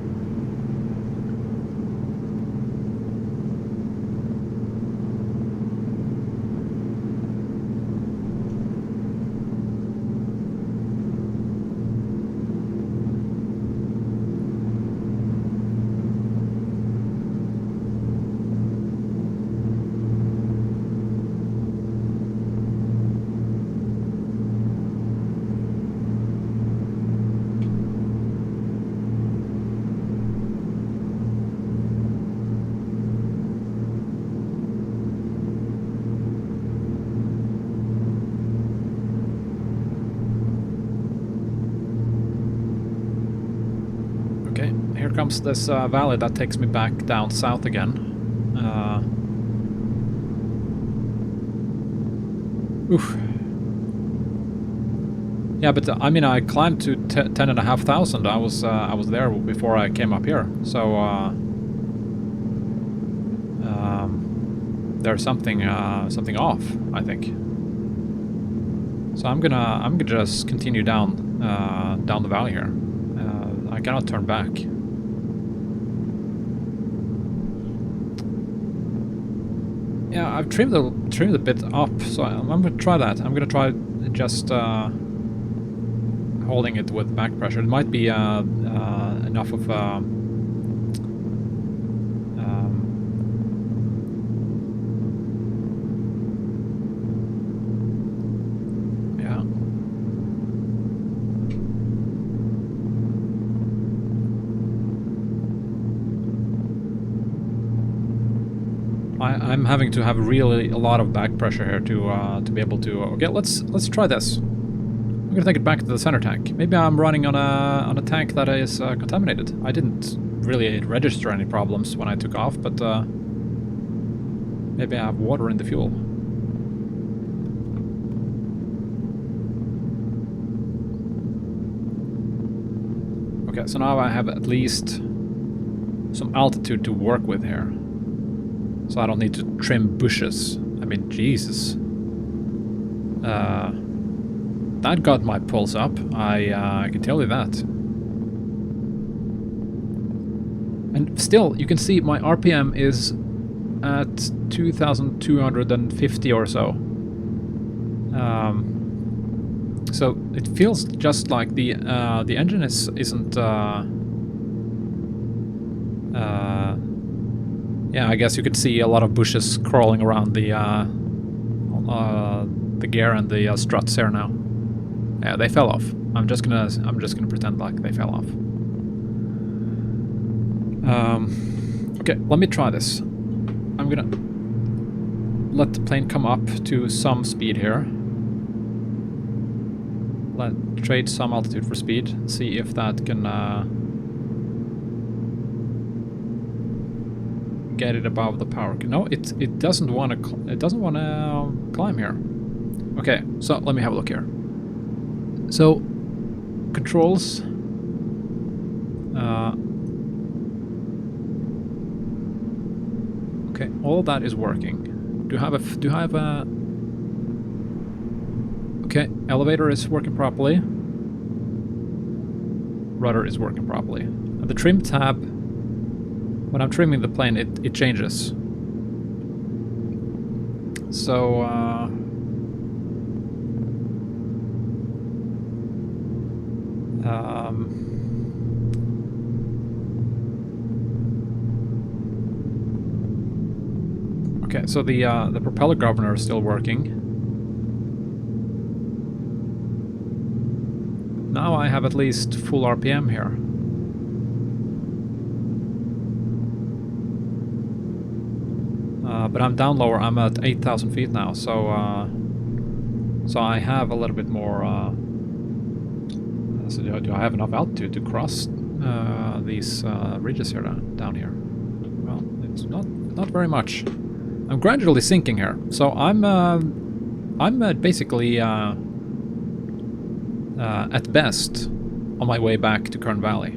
Okay, here comes this valley that takes me back down south again. Oof. Yeah, but I mean, I climbed to 10,500. I was there before I came up here. So there's something off, I think. So I'm gonna just continue down down the valley here. I cannot turn back. Yeah, I've trimmed a bit up, so I'm gonna try that. I'm gonna try just holding it with back pressure. It might be enough of yeah. I'm having to have really a lot of back pressure here to be able to. Okay, let's try this. I'm gonna take it back to the center tank. Maybe I'm running on a tank that is contaminated. I didn't really register any problems when I took off, but maybe I have water in the fuel. Okay, so now I have at least some altitude to work with here. So I don't need to trim bushes. I mean, Jesus. That got my pulse up. I can tell you that. And still, you can see my RPM is at 2,250 or so. So it feels just like the engine isn't. Yeah, I guess you could see a lot of bushes crawling around the gear and the struts here now. Yeah, they fell off. I'm just gonna pretend like they fell off. Okay, let me try this. I'm gonna let the plane come up to some speed here. Trade some altitude for speed. See if that can get it above the power. No, it doesn't want to. It doesn't want to climb here. Okay, so let me have a look here. So controls. Okay, all that is working. Do I have a? Okay, elevator is working properly. Rudder is working properly. And the trim tab. When I'm trimming the plane, it changes. So, okay, so the propeller governor is still working. Now I have at least full RPM here. But I'm down lower. I'm at 8,000 feet now, so I have a little bit more. So do I have enough altitude to cross these ridges here down here? Well, it's not very much. I'm gradually sinking here, so I'm basically at best on my way back to Kern Valley.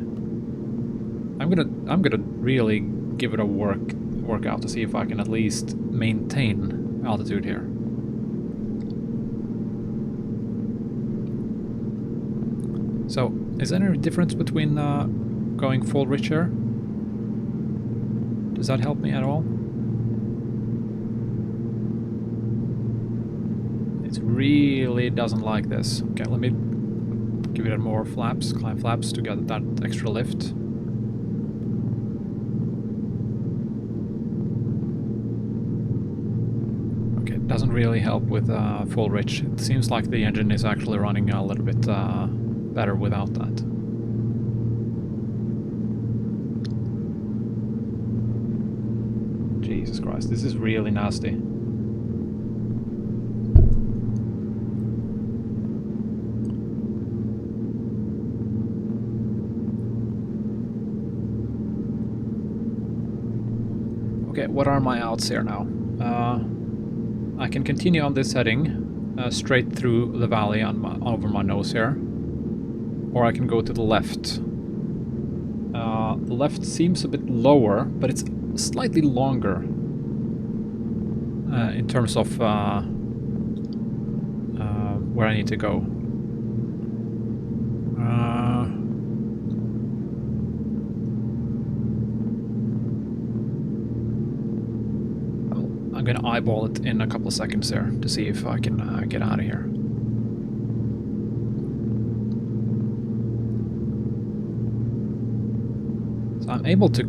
I'm gonna really give it a workout to see if I can at least maintain altitude here. So, is there any difference between going full rich here? Does that help me at all? It really doesn't like this. Okay, let me give it more flaps, climb flaps to get that extra lift. Doesn't really help with full rich. It seems like the engine is actually running a little bit better without that. Jesus Christ, this is really nasty. Okay, what are my outs here now? I can continue on this heading straight through the valley on over my nose here, or I can go to the left. The left seems a bit lower, but it's slightly longer in terms of where I need to go. I'm gonna eyeball it in a couple of seconds there to see if I can get out of here. So I'm able to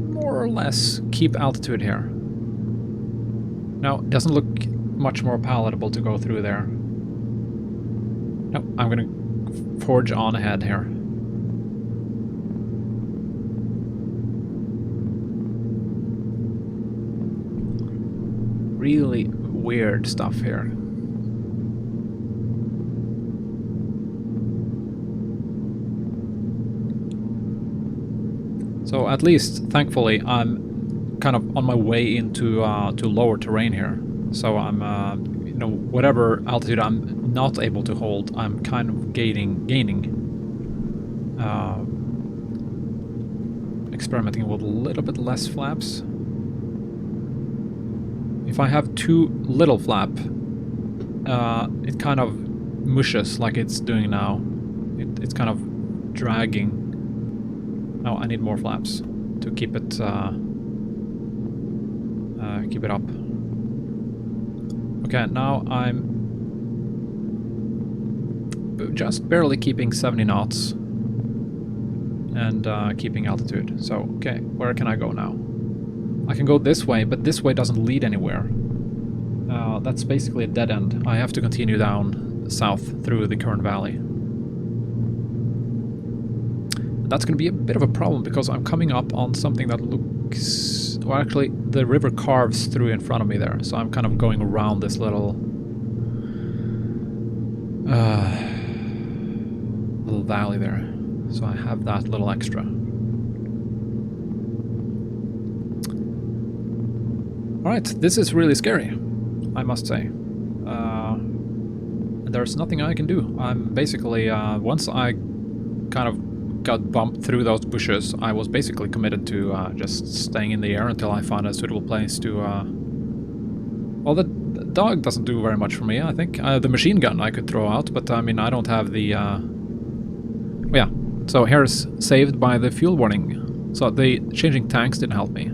more or less keep altitude here. Now, it doesn't look much more palatable to go through there. No, I'm gonna forge on ahead here. Really weird stuff here. So at least, thankfully, I'm kind of on my way into to lower terrain here. So I'm, you know, whatever altitude I'm not able to hold, I'm kind of gaining, experimenting with a little bit less flaps. If I have too little flap, it kind of mushes like it's doing now. It's kind of dragging. No, I need more flaps to keep it up. Okay, now I'm just barely keeping 70 knots and keeping altitude. So, okay, where can I go now? I can go this way, but this way doesn't lead anywhere. That's basically a dead end. I have to continue down south through the Kern Valley. That's going to be a bit of a problem because I'm coming up on something that looks... Well, actually, the river carves through in front of me there, so I'm kind of going around this little... little valley there. So I have that little extra. Alright, this is really scary, I must say. There's nothing I can do. I'm basically, once I kind of got bumped through those bushes, I was basically committed to just staying in the air until I found a suitable place to... Well, the dog doesn't do very much for me, I think. The machine gun I could throw out, but I mean, I don't have the... Yeah, so here's saved by the fuel warning. So the changing tanks didn't help me.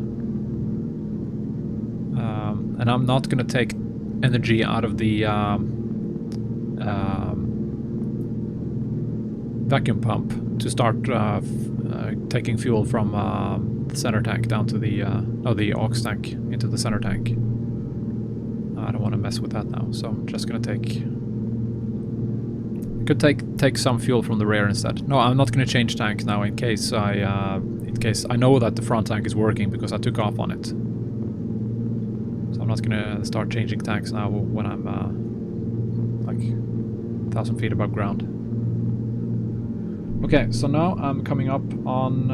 And I'm not going to take energy out of the vacuum pump to start taking fuel from the center tank down to the the aux tank into the center tank. I don't want to mess with that now, so I'm just going to take... I could take some fuel from the rear instead. No, I'm not going to change tank now in case I know that the front tank is working because I took off on it. So I'm not going to start changing tanks now when I'm like 1,000 feet above ground. Okay, so now I'm coming up on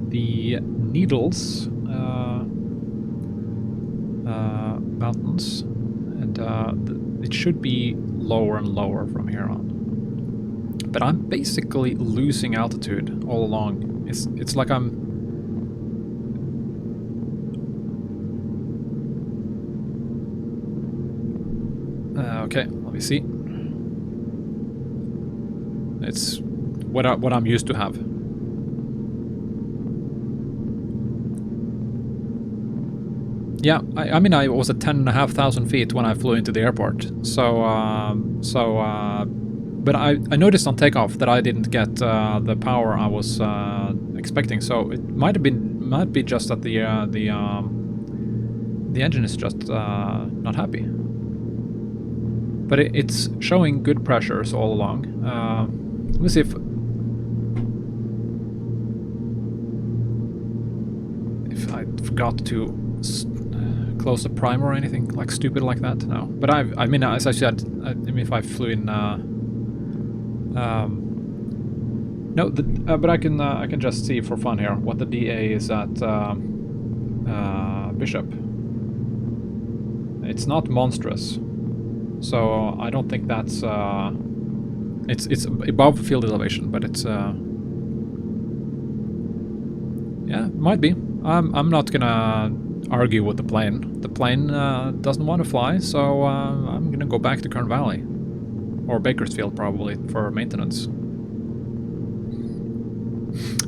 the Needles mountains, and it should be lower and lower from here on. But I'm basically losing altitude all along. It's like I'm... okay, let me see. It's what I'm used to have. Yeah, I mean I was at 10,500 feet when I flew into the airport. So but I noticed on takeoff that I didn't get the power I was expecting. So it might be just that the engine is just not happy. But it's showing good pressures all along. Let me see if I forgot to close the primer or anything like stupid like that. No, but I mean, as I said, I mean, if I flew in No, but I can just see for fun here what the DA is at Bishop. It's not monstrous, so I don't think that's it's above field elevation, but it's yeah, it might be. I'm not gonna argue with the plane. The plane doesn't want to fly, so I'm gonna go back to Kern Valley or Bakersfield probably for maintenance.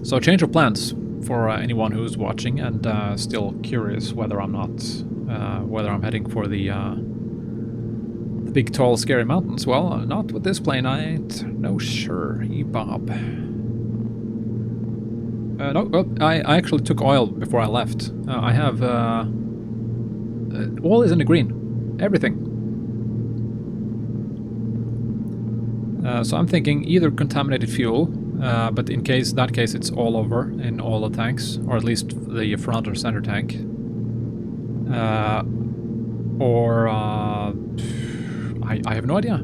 So change of plans for anyone who's watching and still curious whether I'm not, whether I'm heading for the big, tall, scary mountains. Well, not with this plane. I ain't no sure, Bob. No, well, I actually took oil before I left. I have all is in the green, everything. So I'm thinking either contaminated fuel, but in that case it's all over in all the tanks, or at least the front or center tank. Or I have no idea.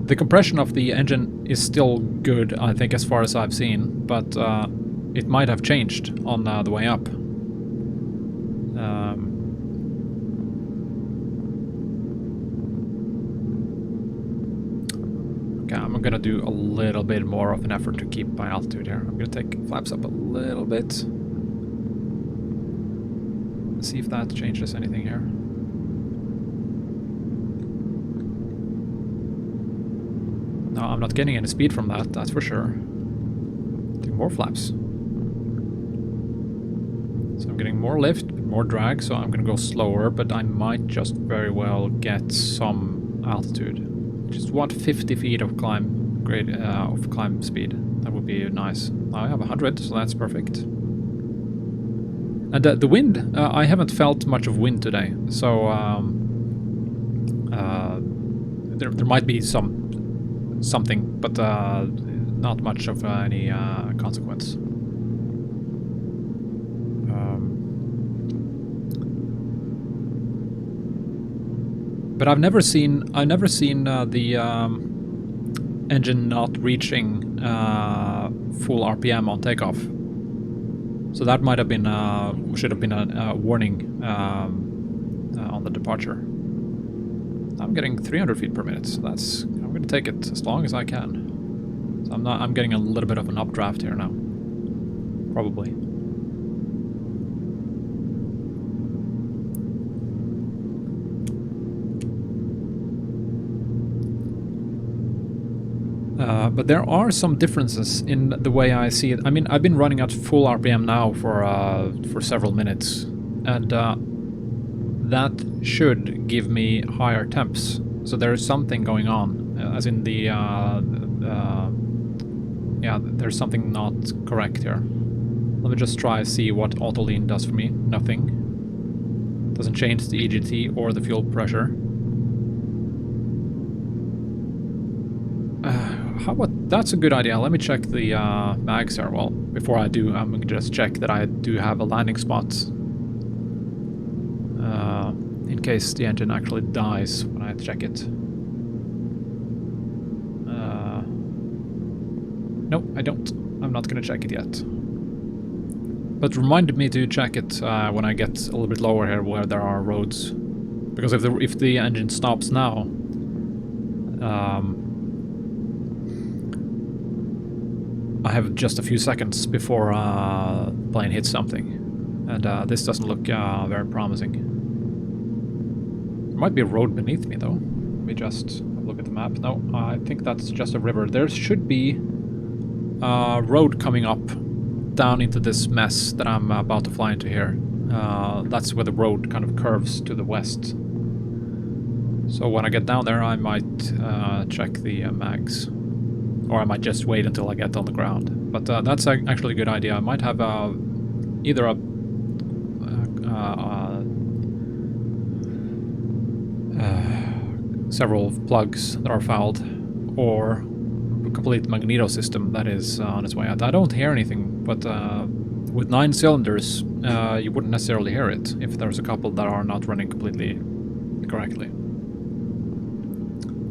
The compression of the engine is still good, I think, as far as I've seen, but it might have changed on the way up. Okay, I'm gonna do a little bit more of an effort to keep my altitude here. I'm gonna take flaps up a little bit. Let's see if that changes anything here. No, I'm not getting any speed from that, that's for sure. Do more flaps. So I'm getting more lift, more drag, so I'm gonna go slower, but I might just very well get some altitude. Just want 50 feet of climb grade of climb speed. That would be nice. I have 100, so that's perfect. And the wind, I haven't felt much of wind today, so there might be something, but not much of any consequence. But I've never seen the engine not reaching full RPM on takeoff. So that might have been should have been a warning on the departure. I'm getting 300 feet per minute, so I'm going to take it as long as I can. So I'm getting a little bit of an updraft here now, probably. But there are some differences in the way I see it. I mean, I've been running at full RPM now for several minutes, and that should give me higher temps. So there is something going on, as in the yeah, there's something not correct here. Let me just try see what auto lean does for me. Nothing. Doesn't change the EGT or the fuel pressure. How about, that's a good idea. Let me check the mags here. Well, before I do, I'm going to just check that I do have a landing spot. In case the engine actually dies when I check it. No, I don't. I'm not going to check it yet. But reminded me to check it when I get a little bit lower here where there are roads. Because if the engine stops now, I have just a few seconds before the plane hits something, and this doesn't look very promising. There might be a road beneath me though. Let me just have a look at the map. No, I think that's just a river. There should be a road coming up down into this mess that I'm about to fly into here. That's where the road kind of curves to the west. So when I get down there I might check the mags. Or I might just wait until I get on the ground. But that's actually a good idea. I might have either a several plugs that are fouled, or a complete magneto system that is on its way out. I don't hear anything, but with 9 cylinders, you wouldn't necessarily hear it if there's a couple that are not running completely correctly.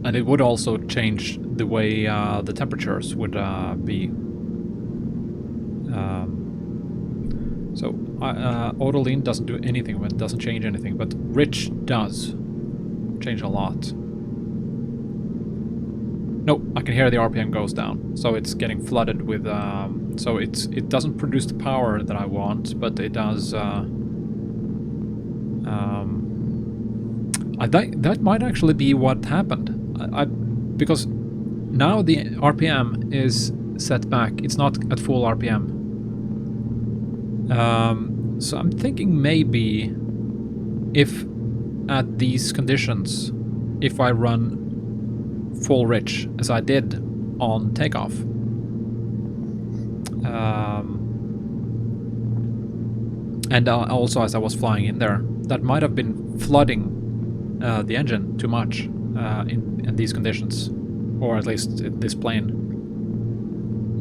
And it would also change the way the temperatures would be. So auto lean doesn't do anything, it doesn't change anything, but rich does change a lot. No, I can hear the RPM goes down, so it's getting flooded with. So it doesn't produce the power that I want, but it does. That might actually be what happened. Because now the RPM is set back. It's not at full RPM. So I'm thinking maybe if at these conditions, if I run full rich as I did on takeoff, and also as I was flying in there, that might have been flooding the engine too much in these conditions, or at least in this plane,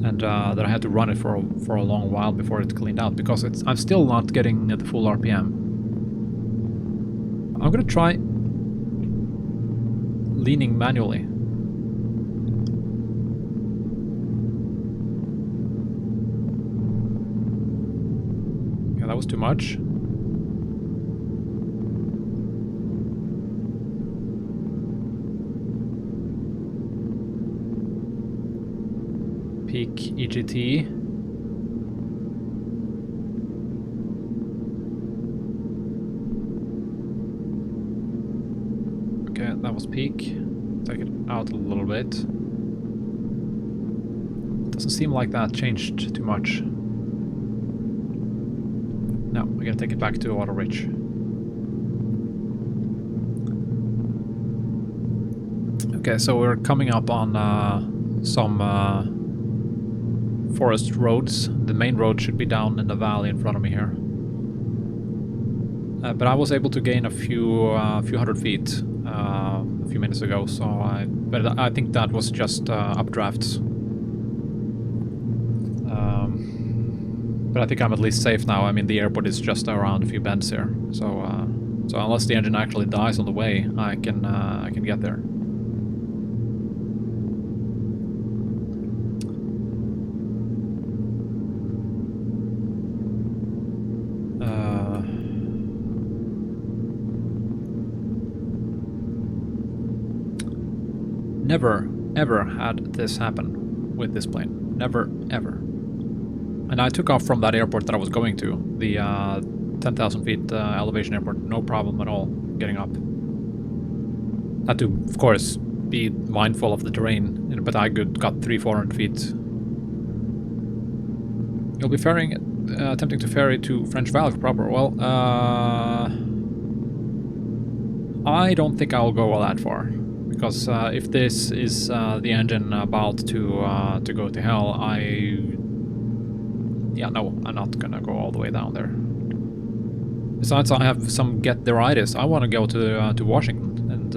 and that I had to run it for a long while before it cleaned out, because I'm still not getting the full RPM. I'm gonna try leaning manually. Yeah, that was too much. Peak EGT. Okay, that was peak. Take it out a little bit. Doesn't seem like that changed too much. No, we're gonna take it back to auto rich. Okay, so we're coming up on some forest roads. The main road should be down in the valley in front of me here. But I was able to gain a few hundred feet a few minutes ago, so but I think that was just updrafts. But I think I'm at least safe now. I mean, the airport is just around a few bends here, so so unless the engine actually dies on the way, I can get there. Never, ever had this happen with this plane. Never, ever. And I took off from that airport that I was going to, the 10,000 feet elevation airport, no problem at all getting up. Had to, of course, be mindful of the terrain, but I got 300-400 feet. You'll be ferrying, attempting to ferry to French Valley proper. Well, I don't think I'll go all that far. Because if this is the engine about to go to hell, yeah, no, I'm not gonna go all the way down there. Besides, I have some get-there-itis. I want to go to Washington and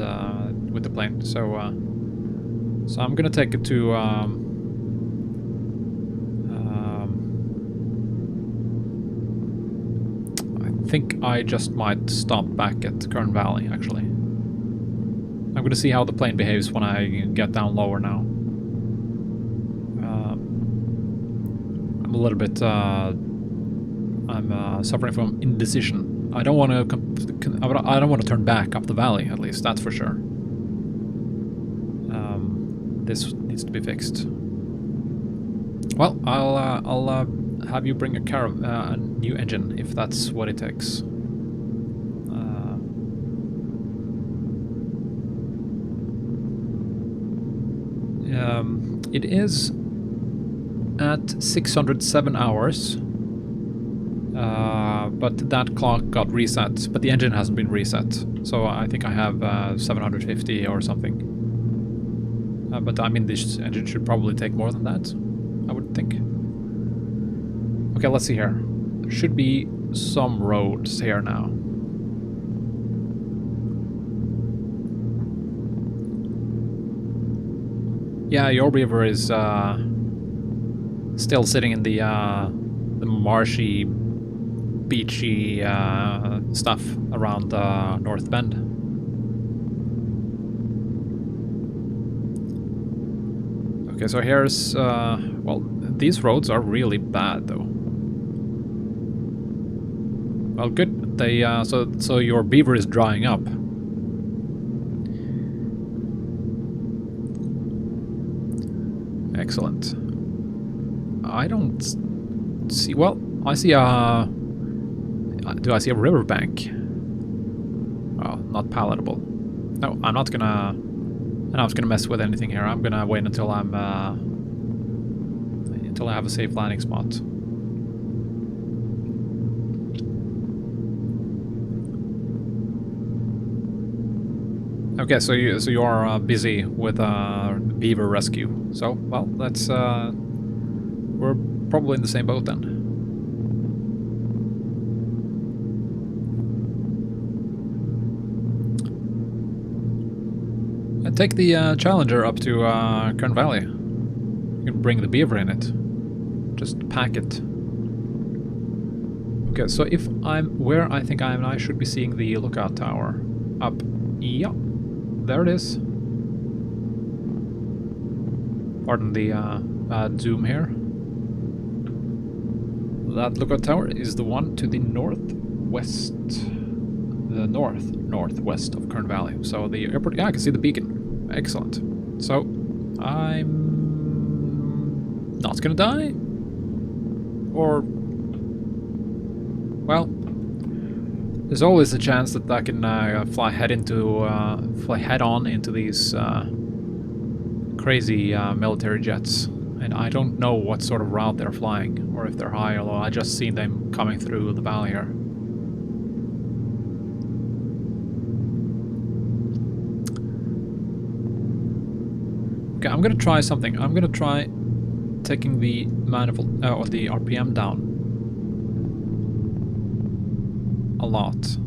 with the plane, so I'm gonna take it to I think I just might stop back at Kern Valley, actually. I'm going to see how the plane behaves when I get down lower now. I'm a little bit... I'm suffering from indecision. I don't want to... I don't want to turn back up the valley, at least. That's for sure. This needs to be fixed. Well, I'll have you bring a new engine, if that's what it takes. It is at 607 hours, but that clock got reset, but the engine hasn't been reset, so I think I have 750 or something. But I mean, this engine should probably take more than that, I would think. Okay, let's see here. There should be some roads here now. Yeah, your Beaver is still sitting in the marshy, beachy stuff around North Bend. Okay, so here's, well, these roads are really bad, though. Well, good. They, so your beaver is drying up. Excellent. I don't see, well, I see a, do I see a riverbank? Well, not palatable. No, I'm not gonna mess with anything here. I'm gonna wait until I'm, until I have a safe landing spot. Okay, so you are busy with beaver rescue. So, well, that's we're probably in the same boat then. And take the Challenger up to Kern Valley. You can bring the beaver in it. Just pack it. Okay, so if I'm where I think I am, I should be seeing the lookout tower. Up. Yeah. There it is. Pardon the zoom here. That lookout tower is the one to the northwest. The northwest of Kern Valley. So the airport, yeah, I can see the beacon. Excellent. So I'm not gonna die? Or, well, there's always a chance that I can fly head on into these crazy military jets, and I don't know what sort of route they're flying, or if they're high or low. I just seen them coming through the valley here. Okay, I'm gonna try something. I'm gonna try taking the manifold or the RPM down a lot.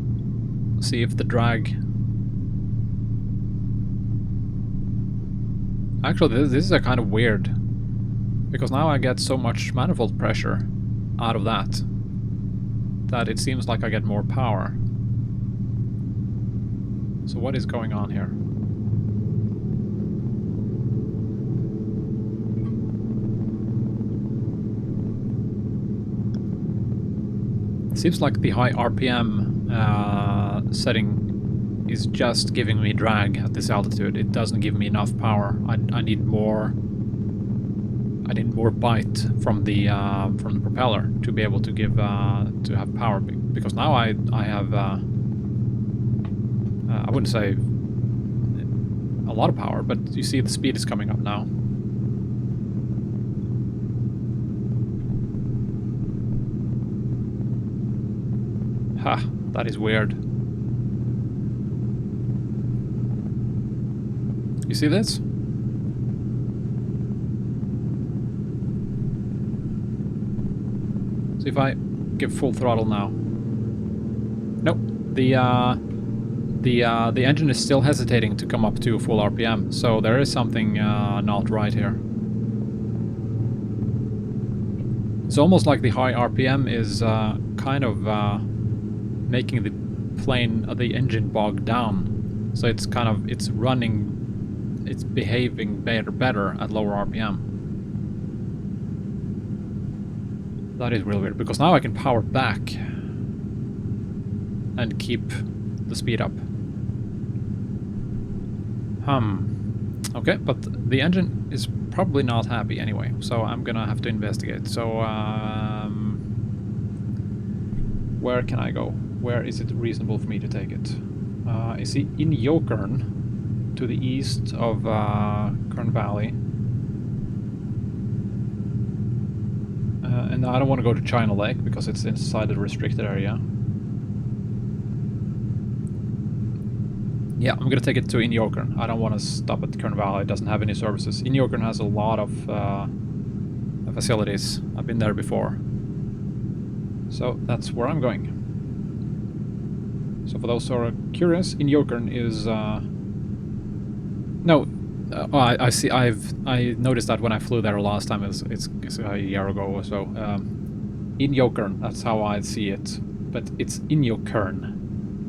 See if the drag. Actually, this is a kind of weird, because now I get so much manifold pressure out of that it seems like I get more power. So what is going on here? It seems like the high RPM setting is just giving me drag at this altitude. It doesn't give me enough power. I need more. I need more bite from the propeller to be able to give to have power. Because now I have I wouldn't say a lot of power, but you see the speed is coming up now. Ha, that is weird. You see this? See if I give full throttle now. Nope. The engine is still hesitating to come up to full RPM, so there is something not right here. It's almost like the high RPM is kind of making the plane, the engine bog down. So it's kind of, it's behaving better at lower RPM. That is really weird, because now I can power back and keep the speed up. Okay, but the engine is probably not happy anyway, so I'm gonna have to investigate. So, where can I go? Where is it reasonable for me to take it? I see Inyokern to the east of Kern Valley. And I don't want to go to China Lake because it's inside the restricted area. Yeah, I'm gonna take it to Inyokern. I don't want to stop at Kern Valley. It doesn't have any services. Inyokern has a lot of facilities. I've been there before. So that's where I'm going. So for those who are curious, Inyokern is no. I see. I noticed that when I flew there last time. It's a year ago or so. Inyokern. That's how I see it. But it's Inyokern,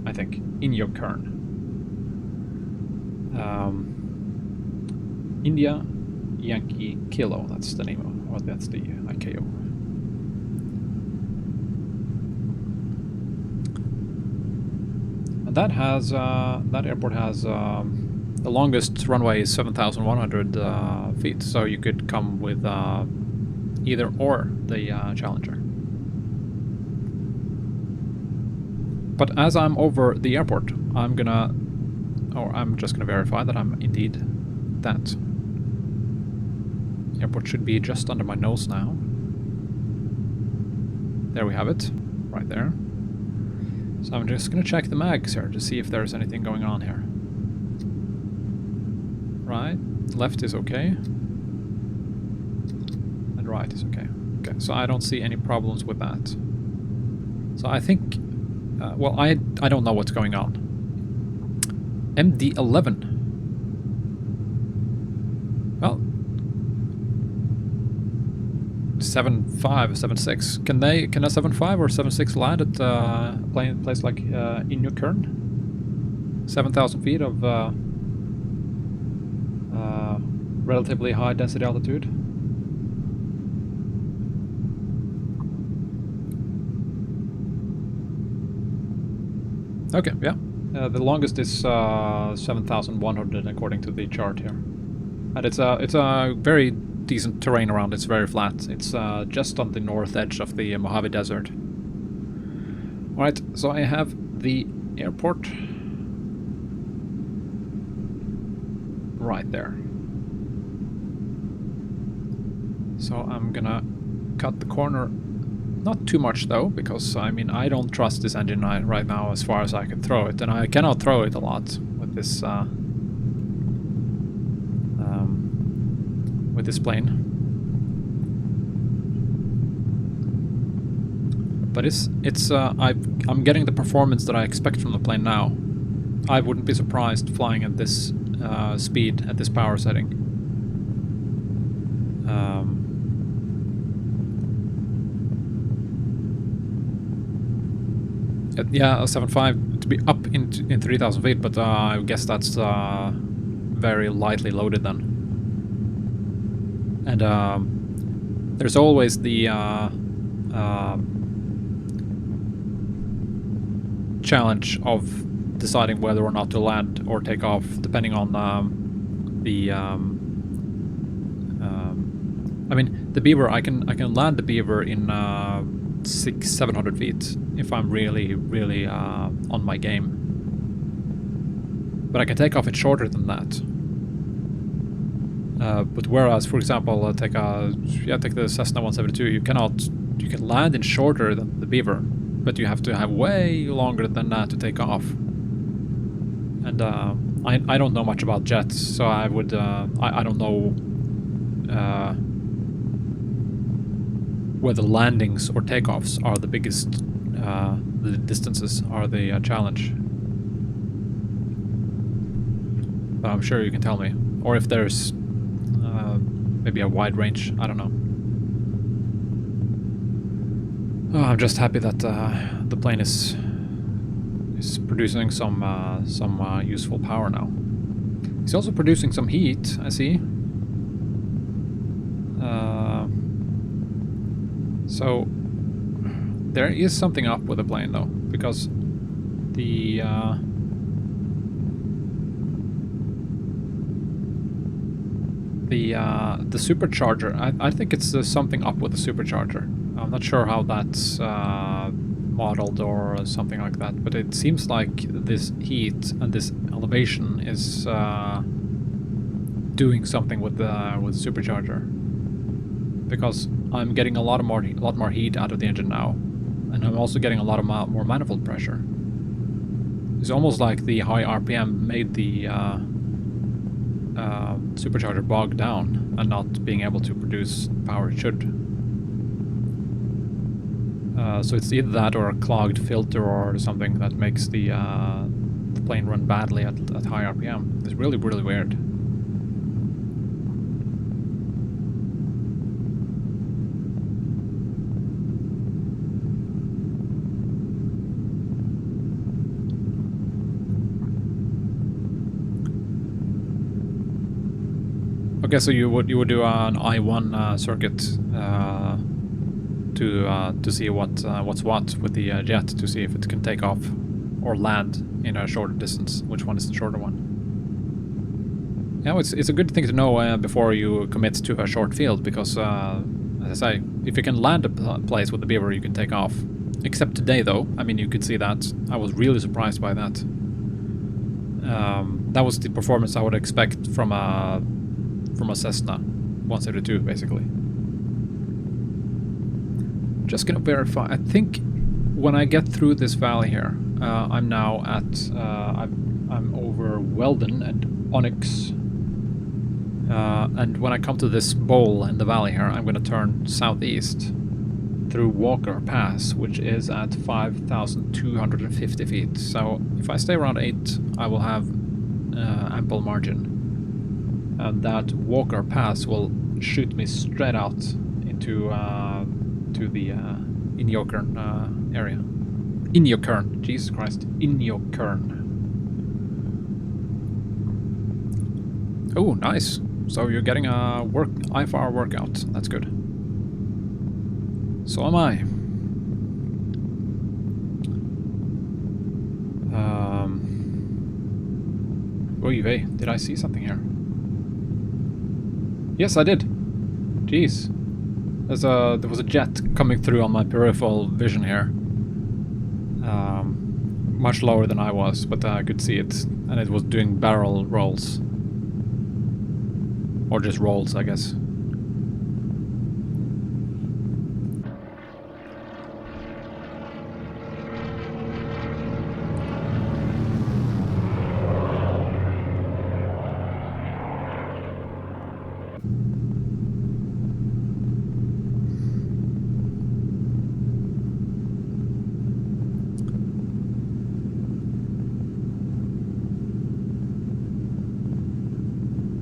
I think. Inyokern. India, Yankee Kilo. That's the name of, or that's the IKO. And that has that airport has the longest runway is 7,100 feet, so you could come with either or the Challenger. But as I'm over the airport, I'm just gonna verify that I'm indeed that. Airport should be just under my nose now. There we have it, right there. So I'm just gonna check the mags here to see if there's anything going on here. Right, left is okay. And right is okay. Okay, so I don't see any problems with that. So I think, well, I don't know what's going on. MD-11. Well, 7.5, 7.6. Can a 7.5 or 7.6 land at a place like Inyokern? 7,000 feet of relatively high density altitude. Okay, yeah. The longest is 7,100 according to the chart here, and it's a very decent terrain around. It's very flat. It's just on the north edge of the Mojave Desert. All right, so I have the airport right there. So I'm gonna cut the corner. Not too much though, because I mean I don't trust this engine right now as far as I can throw it, and I cannot throw it a lot with this plane. But I'm getting the performance that I expect from the plane now. I wouldn't be surprised flying at this speed at this power setting. Yeah, a 7.5 to be up in 3,000 feet, but I guess that's very lightly loaded then. And there's always the challenge of deciding whether or not to land or take off, depending on I mean, the Beaver. I can land the Beaver in 600-700 feet if I'm really on my game. But I can take off it shorter than that. But whereas, for example, take the Cessna 172, you can land in shorter than the Beaver, but you have to have way longer than that to take off. And I don't know much about jets, so I would I don't know whether landings or takeoffs are the biggest, the distances are the challenge. But I'm sure you can tell me, or if there's maybe a wide range. I don't know. Oh, I'm just happy that the plane is producing some useful power now. It's also producing some heat, I see. So there is something up with the plane though, because the supercharger, I think it's something up with the supercharger. I'm not sure how that's modeled or something like that, but it seems like this heat and this elevation is doing something with the supercharger, because I'm getting a lot more heat out of the engine now, and I'm also getting a lot of more manifold pressure. It's almost like the high RPM made the supercharger bog down and not being able to produce power it should. So it's either that or a clogged filter or something that makes the plane run badly at high RPM. It's really weird. Okay, so you would do an I-1 circuit to see what's what with the jet, to see if it can take off or land in a shorter distance. Which one is the shorter one? Yeah, it's a good thing to know before you commit to a short field, because as I say, if you can land a place with the Beaver, you can take off. Except today, though. I mean, you could see that. I was really surprised by that. That was the performance I would expect from a Cessna 172, basically. Just gonna verify. I think when I get through this valley here, I'm now at I'm over Weldon and Onyx, and when I come to this bowl in the valley here, I'm gonna turn southeast through Walker Pass, which is at 5,250 feet. So if I stay around 8, I will have ample margin. And that Walker Pass will shoot me straight out into to the Inyokern area. Inyokern, Jesus Christ, Inyokern. Oh, nice. So you're getting a IFR workout. That's good. So am I. Oy vey, did I see something here? Yes, I did. Jeez. There was a jet coming through on my peripheral vision here. Much lower than I was, but I could see it, and it was doing barrel rolls. Or just rolls, I guess.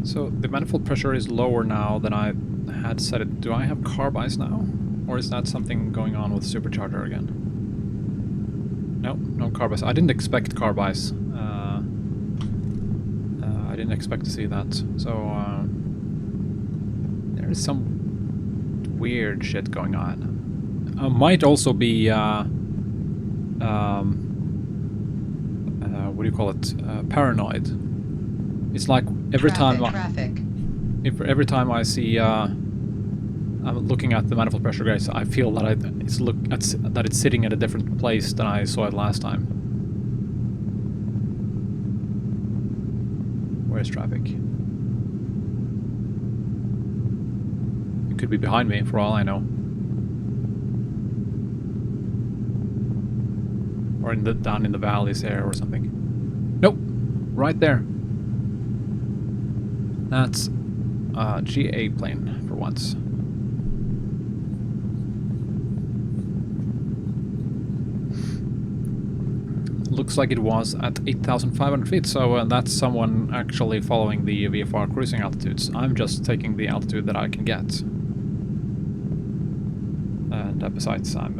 So the manifold pressure is lower now than I had set it. Do I have carb ice now? Or is that something going on with supercharger again? No, no carb ice. I didn't expect carb ice. I didn't expect to see that. So there is some weird shit going on. Might also be what do you call it? Paranoid. It's like every time I see I'm looking at the manifold pressure gauge, I feel that it's sitting at a different place than I saw it last time. Where's traffic? It could be behind me for all I know. Or down in the valleys here or something. Nope, right there. That's a GA plane for once. Looks like it was at 8,500 feet, so that's someone actually following the VFR cruising altitudes. I'm just taking the altitude that I can get. And besides, I'm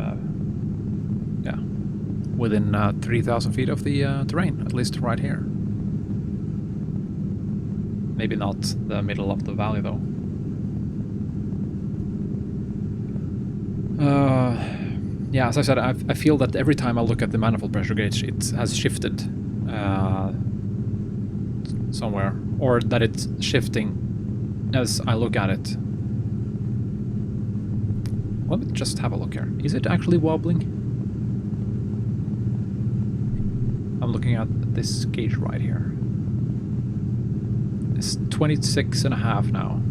yeah, within 3,000 feet of the terrain, at least right here. Maybe not the middle of the valley, though. Yeah, as I said, I feel that every time I look at the manifold pressure gauge, it has shifted somewhere, or that it's shifting as I look at it. Let me just have a look here. Is it actually wobbling? I'm looking at this gauge right here. It's 26.5 now,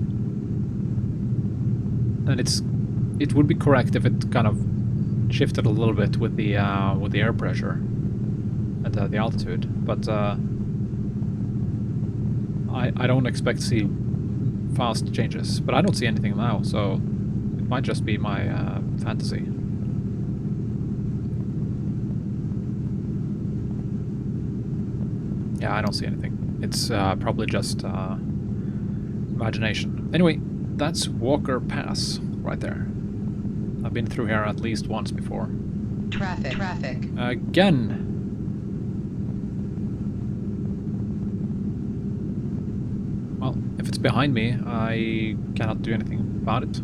and it would be correct if it kind of shifted a little bit with the air pressure and the altitude, but I don't expect to see fast changes. But I don't see anything now, so it might just be my fantasy. Yeah, I don't see anything. It's probably just imagination. Anyway, that's Walker Pass right there. I've been through here at least once before. Traffic. Again. Well, if it's behind me, I cannot do anything about it.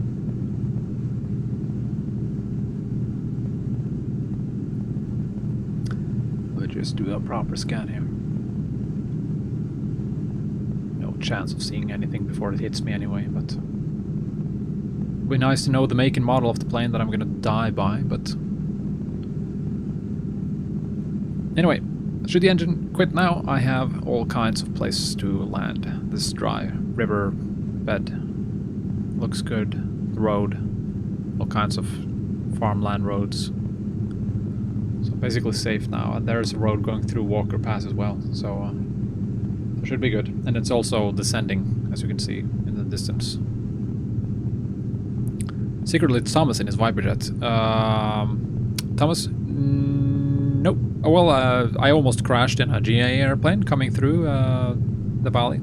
Let's just do a proper scan here. No chance of seeing anything before it hits me anyway, but... It'd be nice to know the make and model of the plane that I'm gonna die by, but... Anyway, should the engine quit now, I have all kinds of places to land. This is dry. River, bed. Looks good. The road. All kinds of farmland roads. So basically safe now. And there's a road going through Walker Pass as well, so it should be good. And it's also descending, as you can see in the distance. Secretly, it's Thomas in his Viperjet. Thomas? Nope. Oh, well, I almost crashed in a GA airplane coming through the valley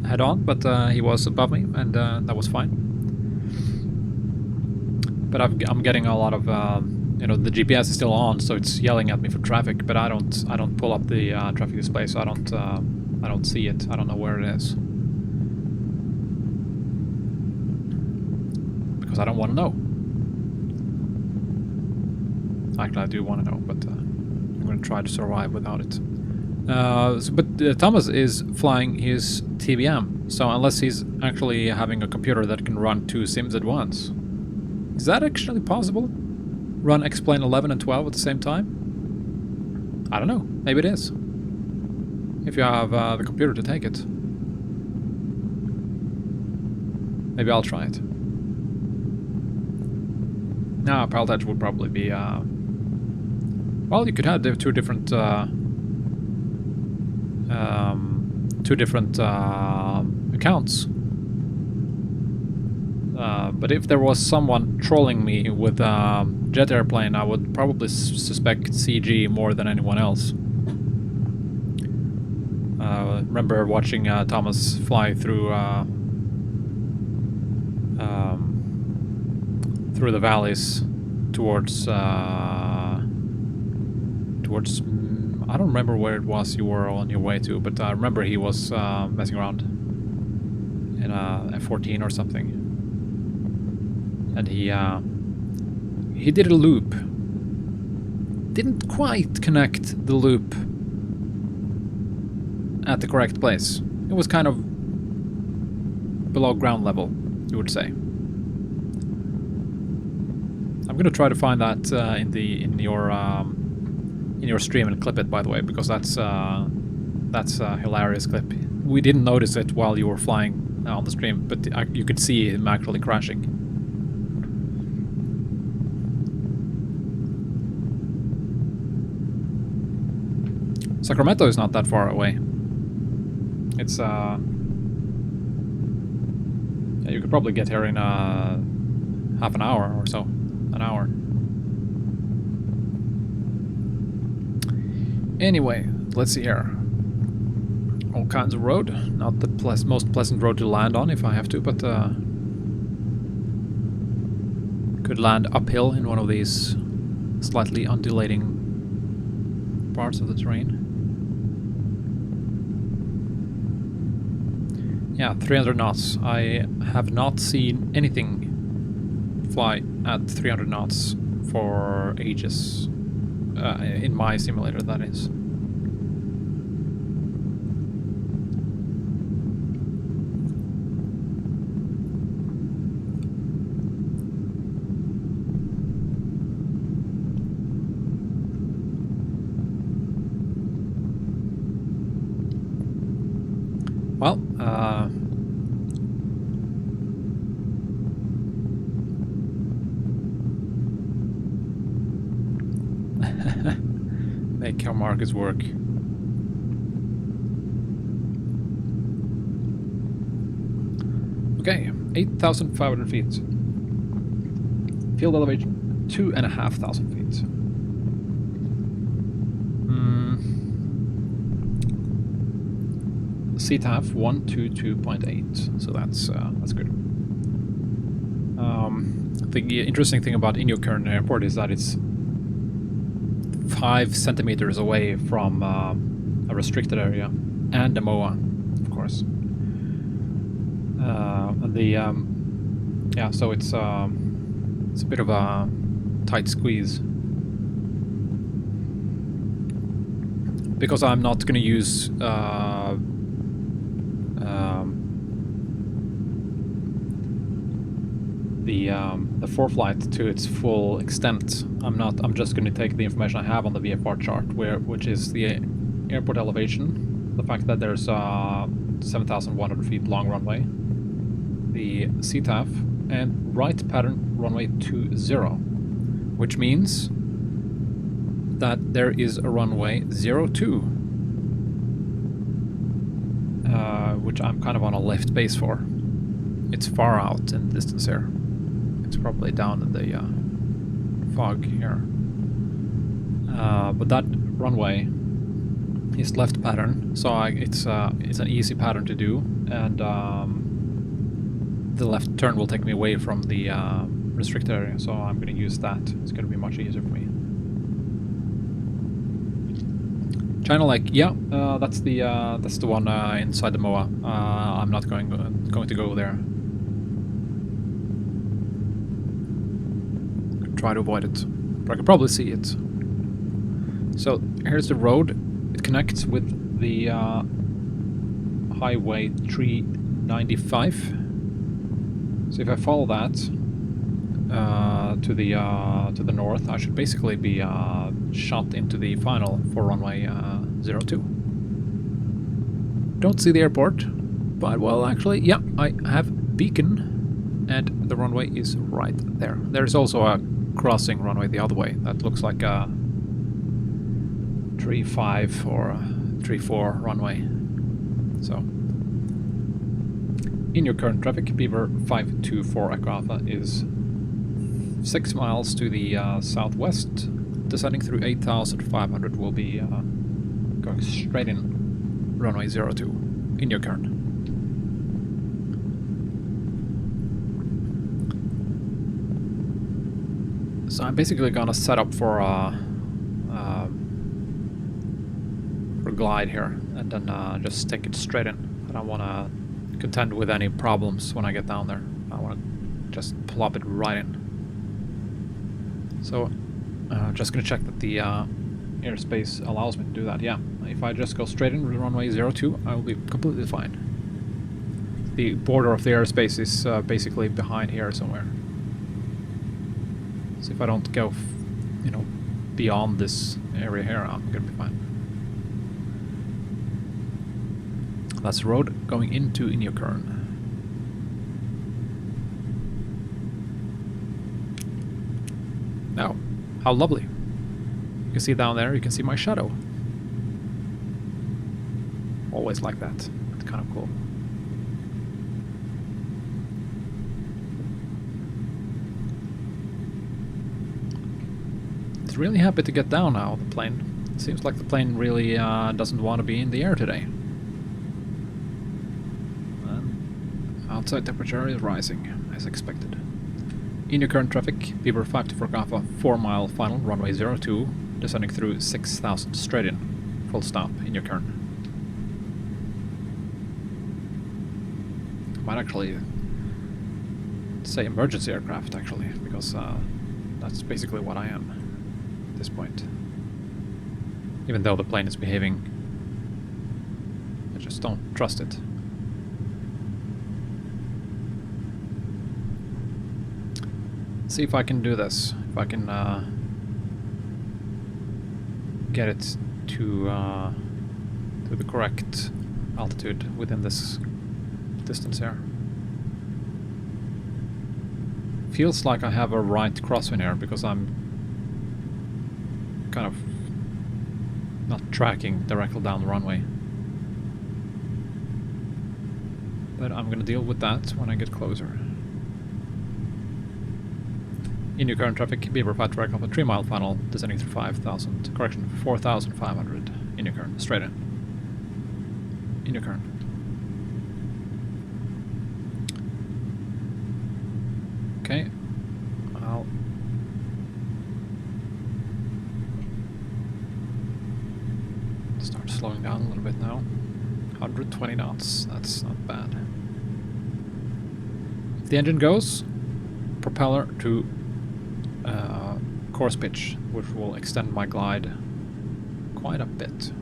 head on, but he was above me, and that was fine. But I'm getting a lot of, you know, the GPS is still on, so it's yelling at me for traffic. But I don't pull up the traffic display, so I don't see it. I don't know where it is because I don't want to know. Actually, I do want to know, but I'm going to try to survive without it. But Thomas is flying his TBM, so unless he's actually having a computer that can run 2 sims at once. Is that actually possible? Run X-Plane 11 and 12 at the same time? I don't know. Maybe it is. If you have the computer to take it. Maybe I'll try it. No, PilotEdge would probably be... well, you could have 2 different... 2 different accounts. But if there was someone trolling me with jet airplane, I would probably suspect CG more than anyone else. Remember watching Thomas fly through through the valleys towards I don't remember where it was you were on your way to, but I remember he was messing around in a F-14 or something, and he did a loop. Didn't quite connect the loop at the correct place. It was kind of below ground level, you would say. I'm gonna try to find that in your stream and clip it, by the way, because that's a hilarious clip. We didn't notice it while you were flying on the stream, but you could see him actually crashing. Sacramento is not that far away. It's yeah, you could probably get here in half an hour or so, an hour. Anyway, let's see here. All kinds of road. Not the most pleasant road to land on if I have to, but could land uphill in one of these slightly undulating parts of the terrain. Yeah, 300 knots. I have not seen anything fly at 300 knots for ages. In my simulator, that is. Well, make how markets work. Okay, 8,500 feet. Field elevation, 2,500 feet. CTAF 122.8, so that's good. The interesting thing about Inyokern Airport is that it's 5 centimeters away from a restricted area and a MOA, of course. And the yeah, so it's a bit of a tight squeeze because I'm not going to use the foreflight to its full extent. I'm just going to take the information I have on the VFR chart, which is the airport elevation, the fact that there's a 7,100 feet long runway, the CTAF, and right pattern runway 20, which means that there is a runway 02, which I'm kind of on a left base for. It's far out in the distance here. It's probably down in the fog here. But that runway is left pattern, so it's an easy pattern to do, and the left turn will take me away from the restricted area, so I'm going to use that. It's going to be much easier for me. China Lake, yeah, that's the one inside the MOA. I'm not going to go there. Try to avoid it, but I could probably see it. So here's the road. It connects with the highway 395. So if I follow that to the north, I should basically be shot into the final for runway 02. Don't see the airport, but well, actually, yeah, I have beacon, and the runway is right there. There's also a crossing runway the other way. That looks like a 3-5 or 3-4 runway. So, Inyokern traffic, Beaver 524 Echo Alpha is 6 miles to the southwest, descending through 8,500. Will be going straight in runway 02, Inyokern. So I'm basically gonna set up for a glide here, and then just take it straight in. I don't want to contend with any problems when I get down there. I want to just plop it right in. So just gonna check that the airspace allows me to do that. Yeah, if I just go straight in runway 02, I will be completely fine. The border of the airspace is basically behind here somewhere. So if I don't go, beyond this area here, I'm gonna be fine. That's the road going into Inyokern. Now, how lovely. You can see down there, you can see my shadow. Always like that. It's kind of cool. It's really happy to get down now, the plane. It seems like the plane really doesn't want to be in the air today. And outside temperature is rising, as expected. Inyokern traffic, Beaver 524 Alpha, 4 mile final, runway 02, descending through 6,000 straight in. Full stop, Inyokern. Might actually say emergency aircraft, actually, because that's basically what I am at this point. Even though the plane is behaving, I just don't trust it. See if I can do this. If I can get it to the correct altitude within this distance here. Feels like I have a right crosswind here because I'm kind of not tracking directly down the runway. But I'm gonna deal with that when I get closer. Inyokern traffic, Beaver 524 Alpha, 3 mile final, descending through 5,000, correction, 4,500, Inyokern, straight in. Inyokern. Okay, I'll start slowing down a little bit now. 120 knots, that's not bad. the engine goes, propeller to course pitch, which will extend my glide quite a bit.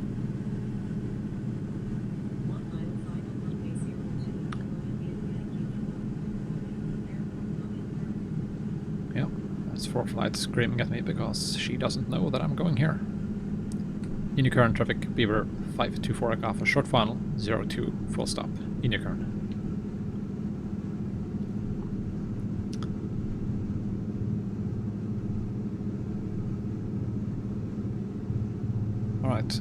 Yeah, that's 4 flights screaming at me because she doesn't know that I'm going here. Inyokern traffic, Beaver 524 Alpha, short final, 02, full stop, Inyokern. Alright.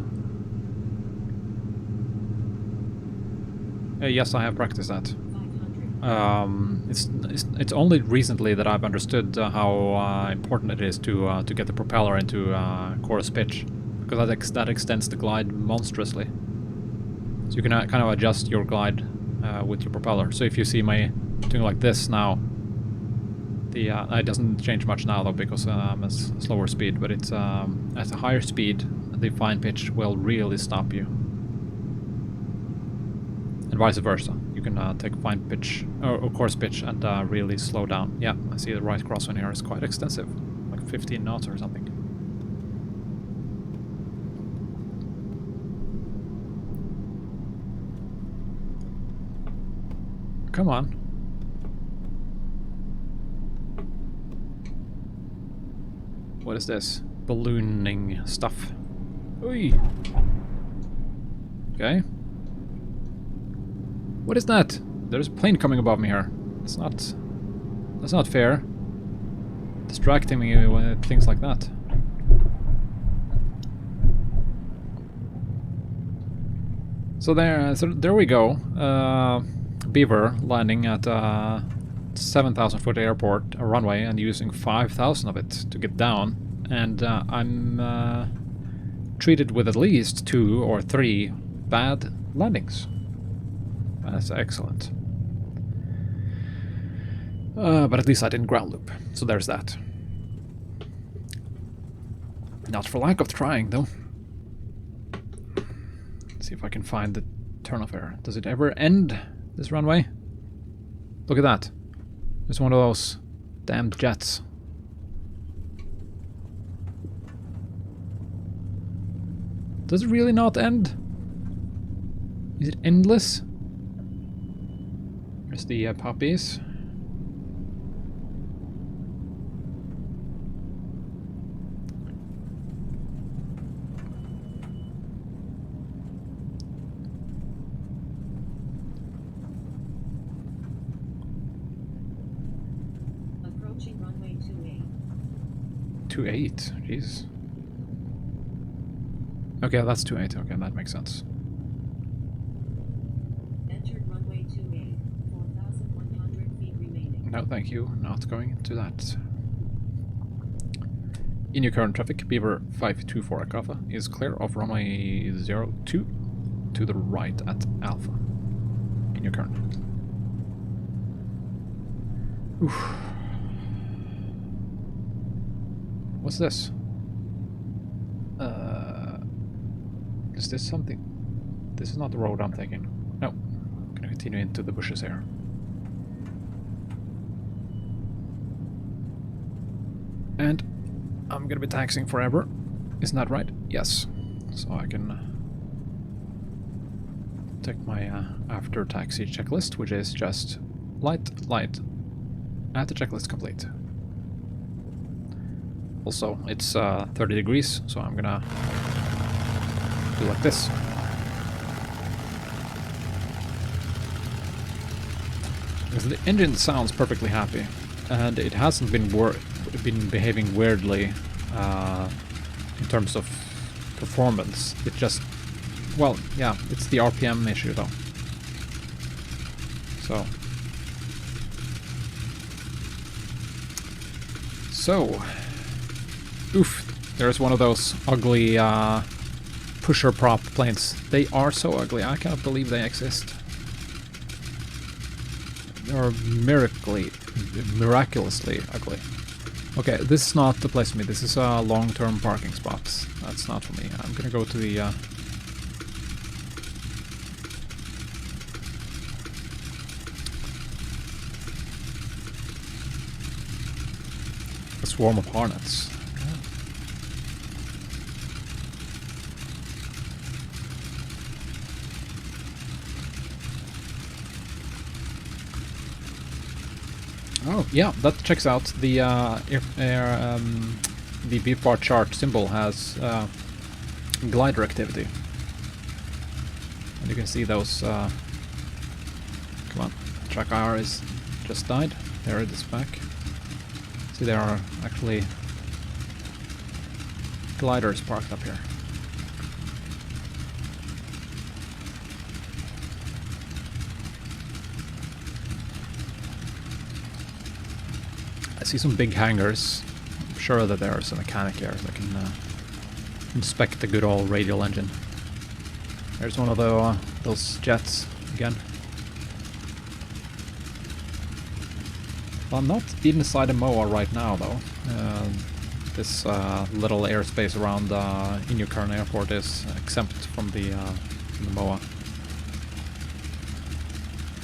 Yes, I have practiced that. It's only recently that I've understood how important it is to get the propeller into chorus pitch, because that extends the glide monstrously. So you can kind of adjust your glide with your propeller. So if you see me doing like this now, the it doesn't change much now though because I'm at slower speed, but it's at a higher speed the fine pitch will really stop you, and vice versa. You can take fine pitch or coarse pitch and really slow down. Yeah, I see the right crosswind here is quite extensive, like 15 knots or something. Come on. What is this? Ballooning stuff. Oi. Okay. What is that? There's a plane coming above me here. That's not fair. Distracting me with things like that. So there we go. Beaver landing at 7,000 foot airport runway and using 5,000 of it to get down, and I'm treated with at least 2 or 3 bad landings. That's excellent. But at least I didn't ground loop, so there's that. Not for lack of trying, though. Let's see if I can find the turnoff error. Does it ever end, this runway? Look at that. It's one of those damned jets. Does it really not end? Is it endless? There's the puppies. Approaching runway 28. 28, jeez. Okay, that's 28. Okay, that makes sense. Entered runway 28. 4,100 feet remaining. No, thank you. Not going into that. Inyokern traffic, Beaver 524 Alpha is clear of runway 02 to the right at Alpha. Inyokern. Oof. What's this? Is this something? This is not the road I'm taking. No. I'm gonna continue into the bushes here. And I'm gonna be taxiing forever. Isn't that right? Yes. So I can take my after taxi checklist, which is just light, add the checklist complete. Also, it's 30 degrees, so I'm gonna do like this. Because the engine sounds perfectly happy, and it hasn't been behaving weirdly in terms of performance. It just, well, yeah, it's the RPM issue though. So, oof, there's one of those ugly pusher prop planes. They are so ugly, I cannot believe they exist. They're miraculously ugly. Okay, this is not the place for me. This is a long-term parking spot. That's not for me. I'm gonna go to the swarm of hornets. Oh yeah, that checks out. The the beef bar chart symbol has glider activity, and you can see those. Come on, track IR is just died. There it is back. See, there are actually gliders parked up here. I see some big hangars. I'm sure that there's a mechanic here that can inspect the good old radial engine. There's one of those jets again. Well, I'm not inside a MOA right now, though. This little airspace around Inyokern Airport is exempt from the MOA.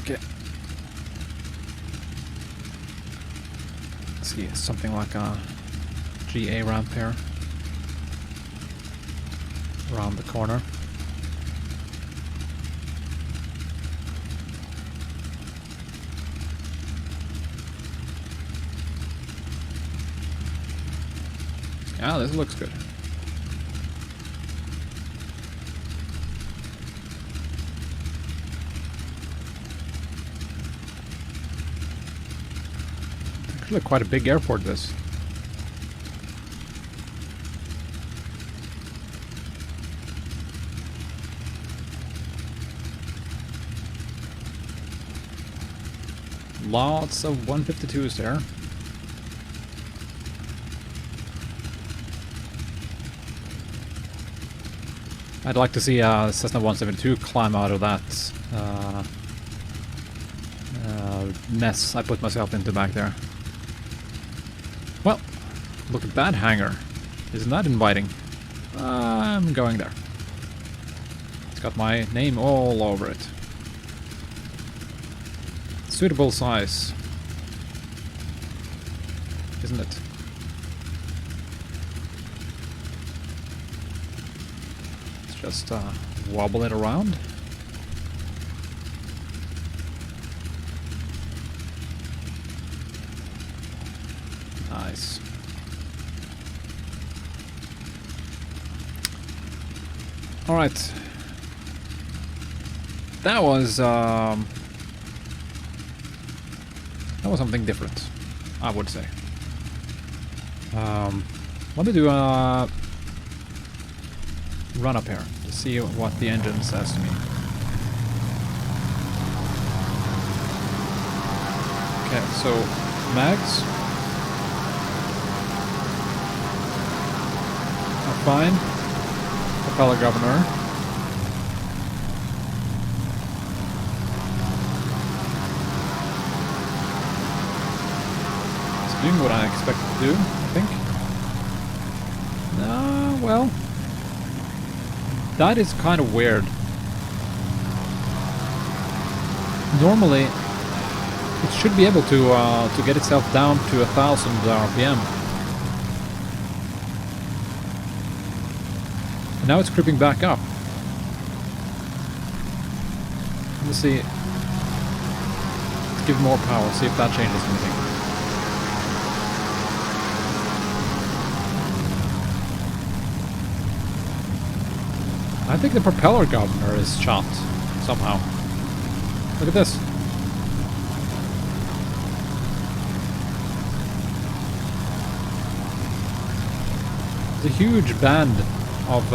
Okay. See, something like a GA ramp here around the corner. Yeah, this looks good. Actually quite a big airport, this. Lots of 152s there. I'd like to see Cessna 172 climb out of that mess I put myself into back there. Well, look at that hangar. Isn't that inviting? I'm going there. It's got my name all over it. Suitable size, isn't it? Let's just wobble it around. Nice. All right. That was something different, I would say. Let me do a run up here to see what the engine says to me. Okay, so mags are fine. Propeller governor. Doing what I expect it to do, I think. Well, that is kind of weird. Normally, it should be able to get itself down to 1,000 RPM. And now it's creeping back up. Let's see. Let's give it more power. See if that changes anything. I think the propeller governor is shot somehow. Look at this. There's a huge band of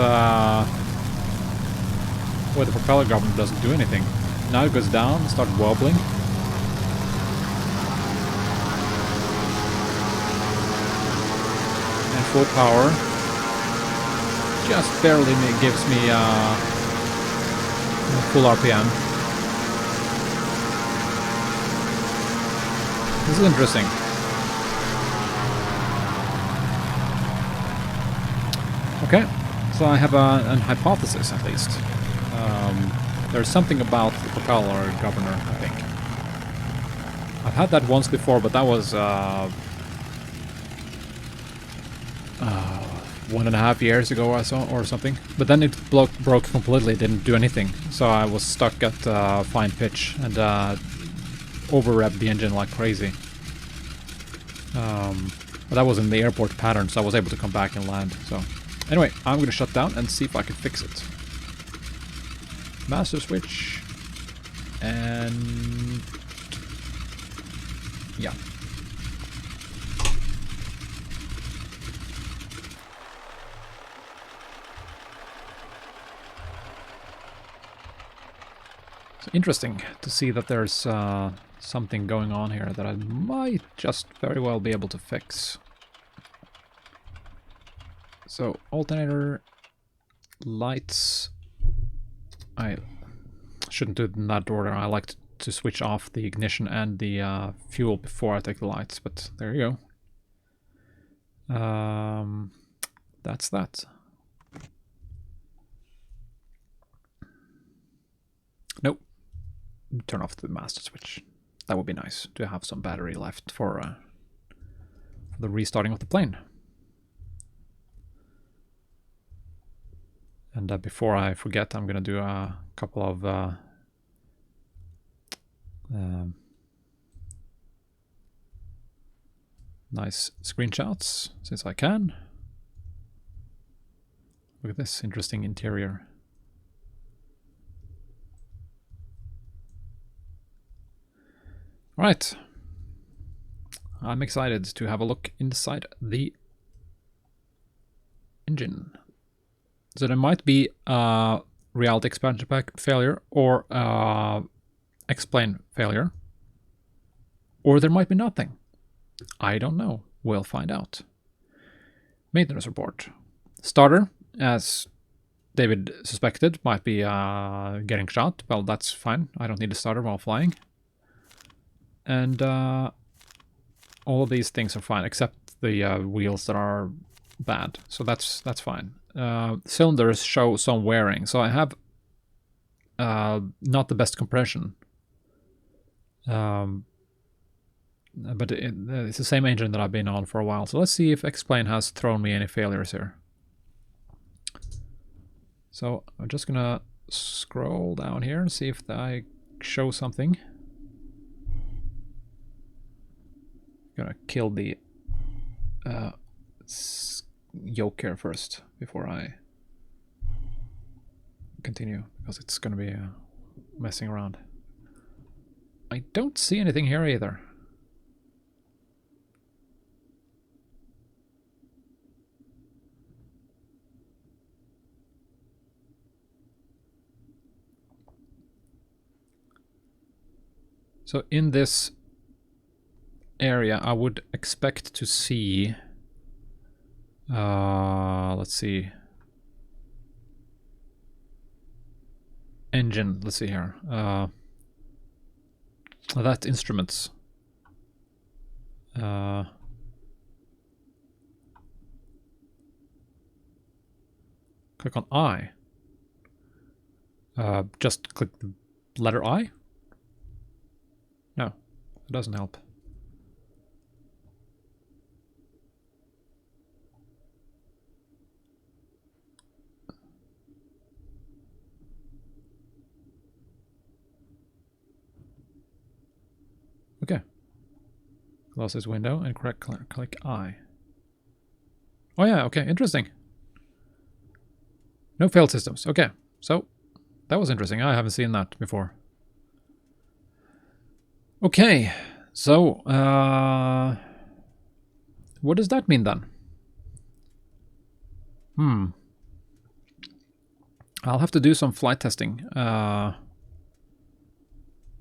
where the propeller governor doesn't do anything. Now it goes down, starts wobbling. And full power. Just barely gives me full RPM. This is interesting. Okay, so I have an hypothesis at least. There's something about the propeller governor, I think. I've had that once before, but that was 1.5 years ago or so, or something. But then it broke completely, didn't do anything. So I was stuck at fine pitch and over-revved the engine like crazy. But that was in the airport pattern, so I was able to come back and land. So anyway, I'm going to shut down and see if I can fix it. Master switch. And yeah. It's interesting to see that there's something going on here that I might just very well be able to fix. So alternator, lights. I shouldn't do it in that order. I like to switch off the ignition and the fuel before I take the lights, but there you go. That's that. Nope. Turn off the master switch. That would be nice to have some battery left for the restarting of the plane. And before I forget, I'm going to do a couple of nice screenshots, since I can. Look at this interesting interior. All right. I'm excited to have a look inside the engine. So there might be a reality expansion pack failure or explain failure. Or there might be nothing. I don't know. We'll find out. Maintenance report. Starter, as David suspected, might be getting shot. Well, that's fine. I don't need a starter while flying. And all of these things are fine, except the wheels that are bad. So that's fine. Cylinders show some wearing, so I have not the best compression. But it's the same engine that I've been on for a while. So let's see if Explain has thrown me any failures here. So I'm just gonna scroll down here and see if I show something. Gonna kill the yoke here first before I continue, because it's gonna be messing around. I don't see anything here either. So in this area, I would expect to see, let's see, engine, let's see here, that instruments, click on I, just click the letter I. No, it doesn't help. Okay. Close this window and click I. Oh yeah, okay, interesting. No failed systems. Okay, so that was interesting. I haven't seen that before. Okay, so what does that mean then? I'll have to do some flight testing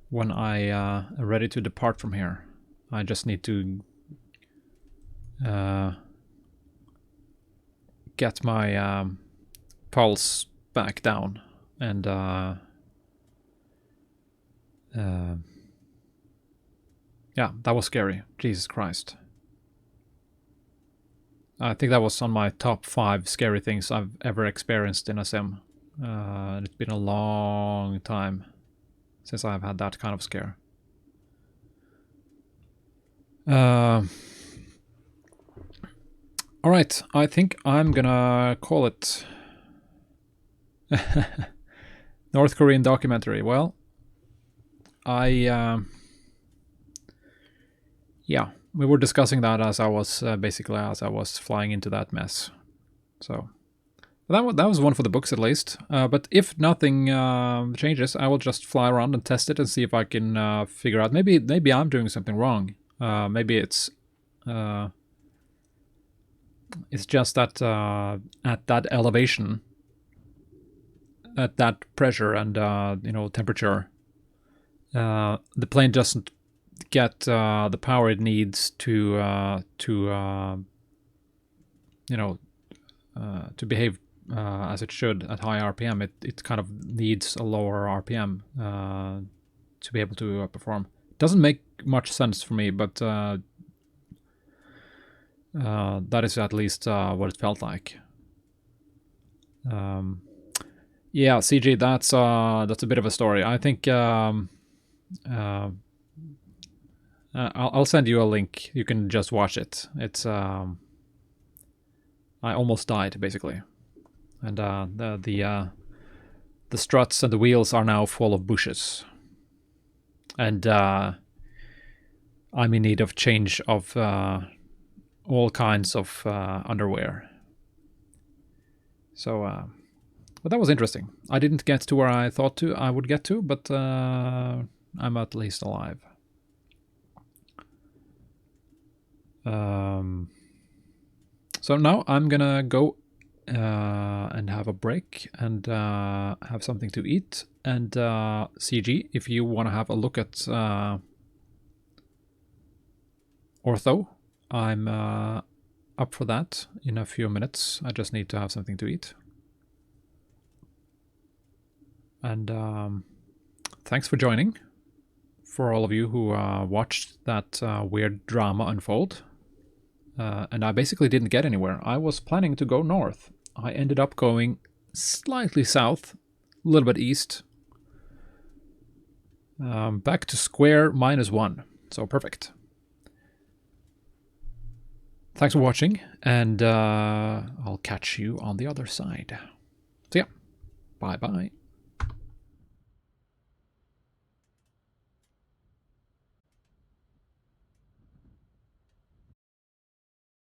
when I am ready to depart from here. I just need to get my pulse back down and yeah, that was scary. Jesus Christ. I think that was on my top 5 scary things I've ever experienced in a sim. It's been a long time since I've had that kind of scare. All right, I think I'm gonna call it North Korean documentary. Well, yeah, we were discussing that as I was basically as I was flying into that mess. So that was one for the books at least. But if nothing changes, I will just fly around and test it and see if I can figure out. Maybe I'm doing something wrong. Maybe it's just that at that elevation, at that pressure and temperature, the plane doesn't get the power it needs to behave as it should at high RPM. It kind of needs a lower RPM to be able to perform. It doesn't make much sense for me, but that is at least what it felt like. Yeah, CG, that's a bit of a story. I think I'll send you a link. You can just watch it. It's I almost died basically, and the struts and the wheels are now full of bushes, and I'm in need of change of all kinds of underwear. So, but that was interesting. I didn't get to where I thought I would get to, but I'm at least alive. So now I'm gonna go and have a break and have something to eat. And CG, if you want to have a look at ortho, I'm up for that in a few minutes. I just need to have something to eat. And thanks for joining. For all of you who watched that weird drama unfold. And I basically didn't get anywhere. I was planning to go north. I ended up going slightly south, a little bit east. Back to square -1. So perfect. Thanks for watching, and I'll catch you on the other side. So yeah, bye-bye.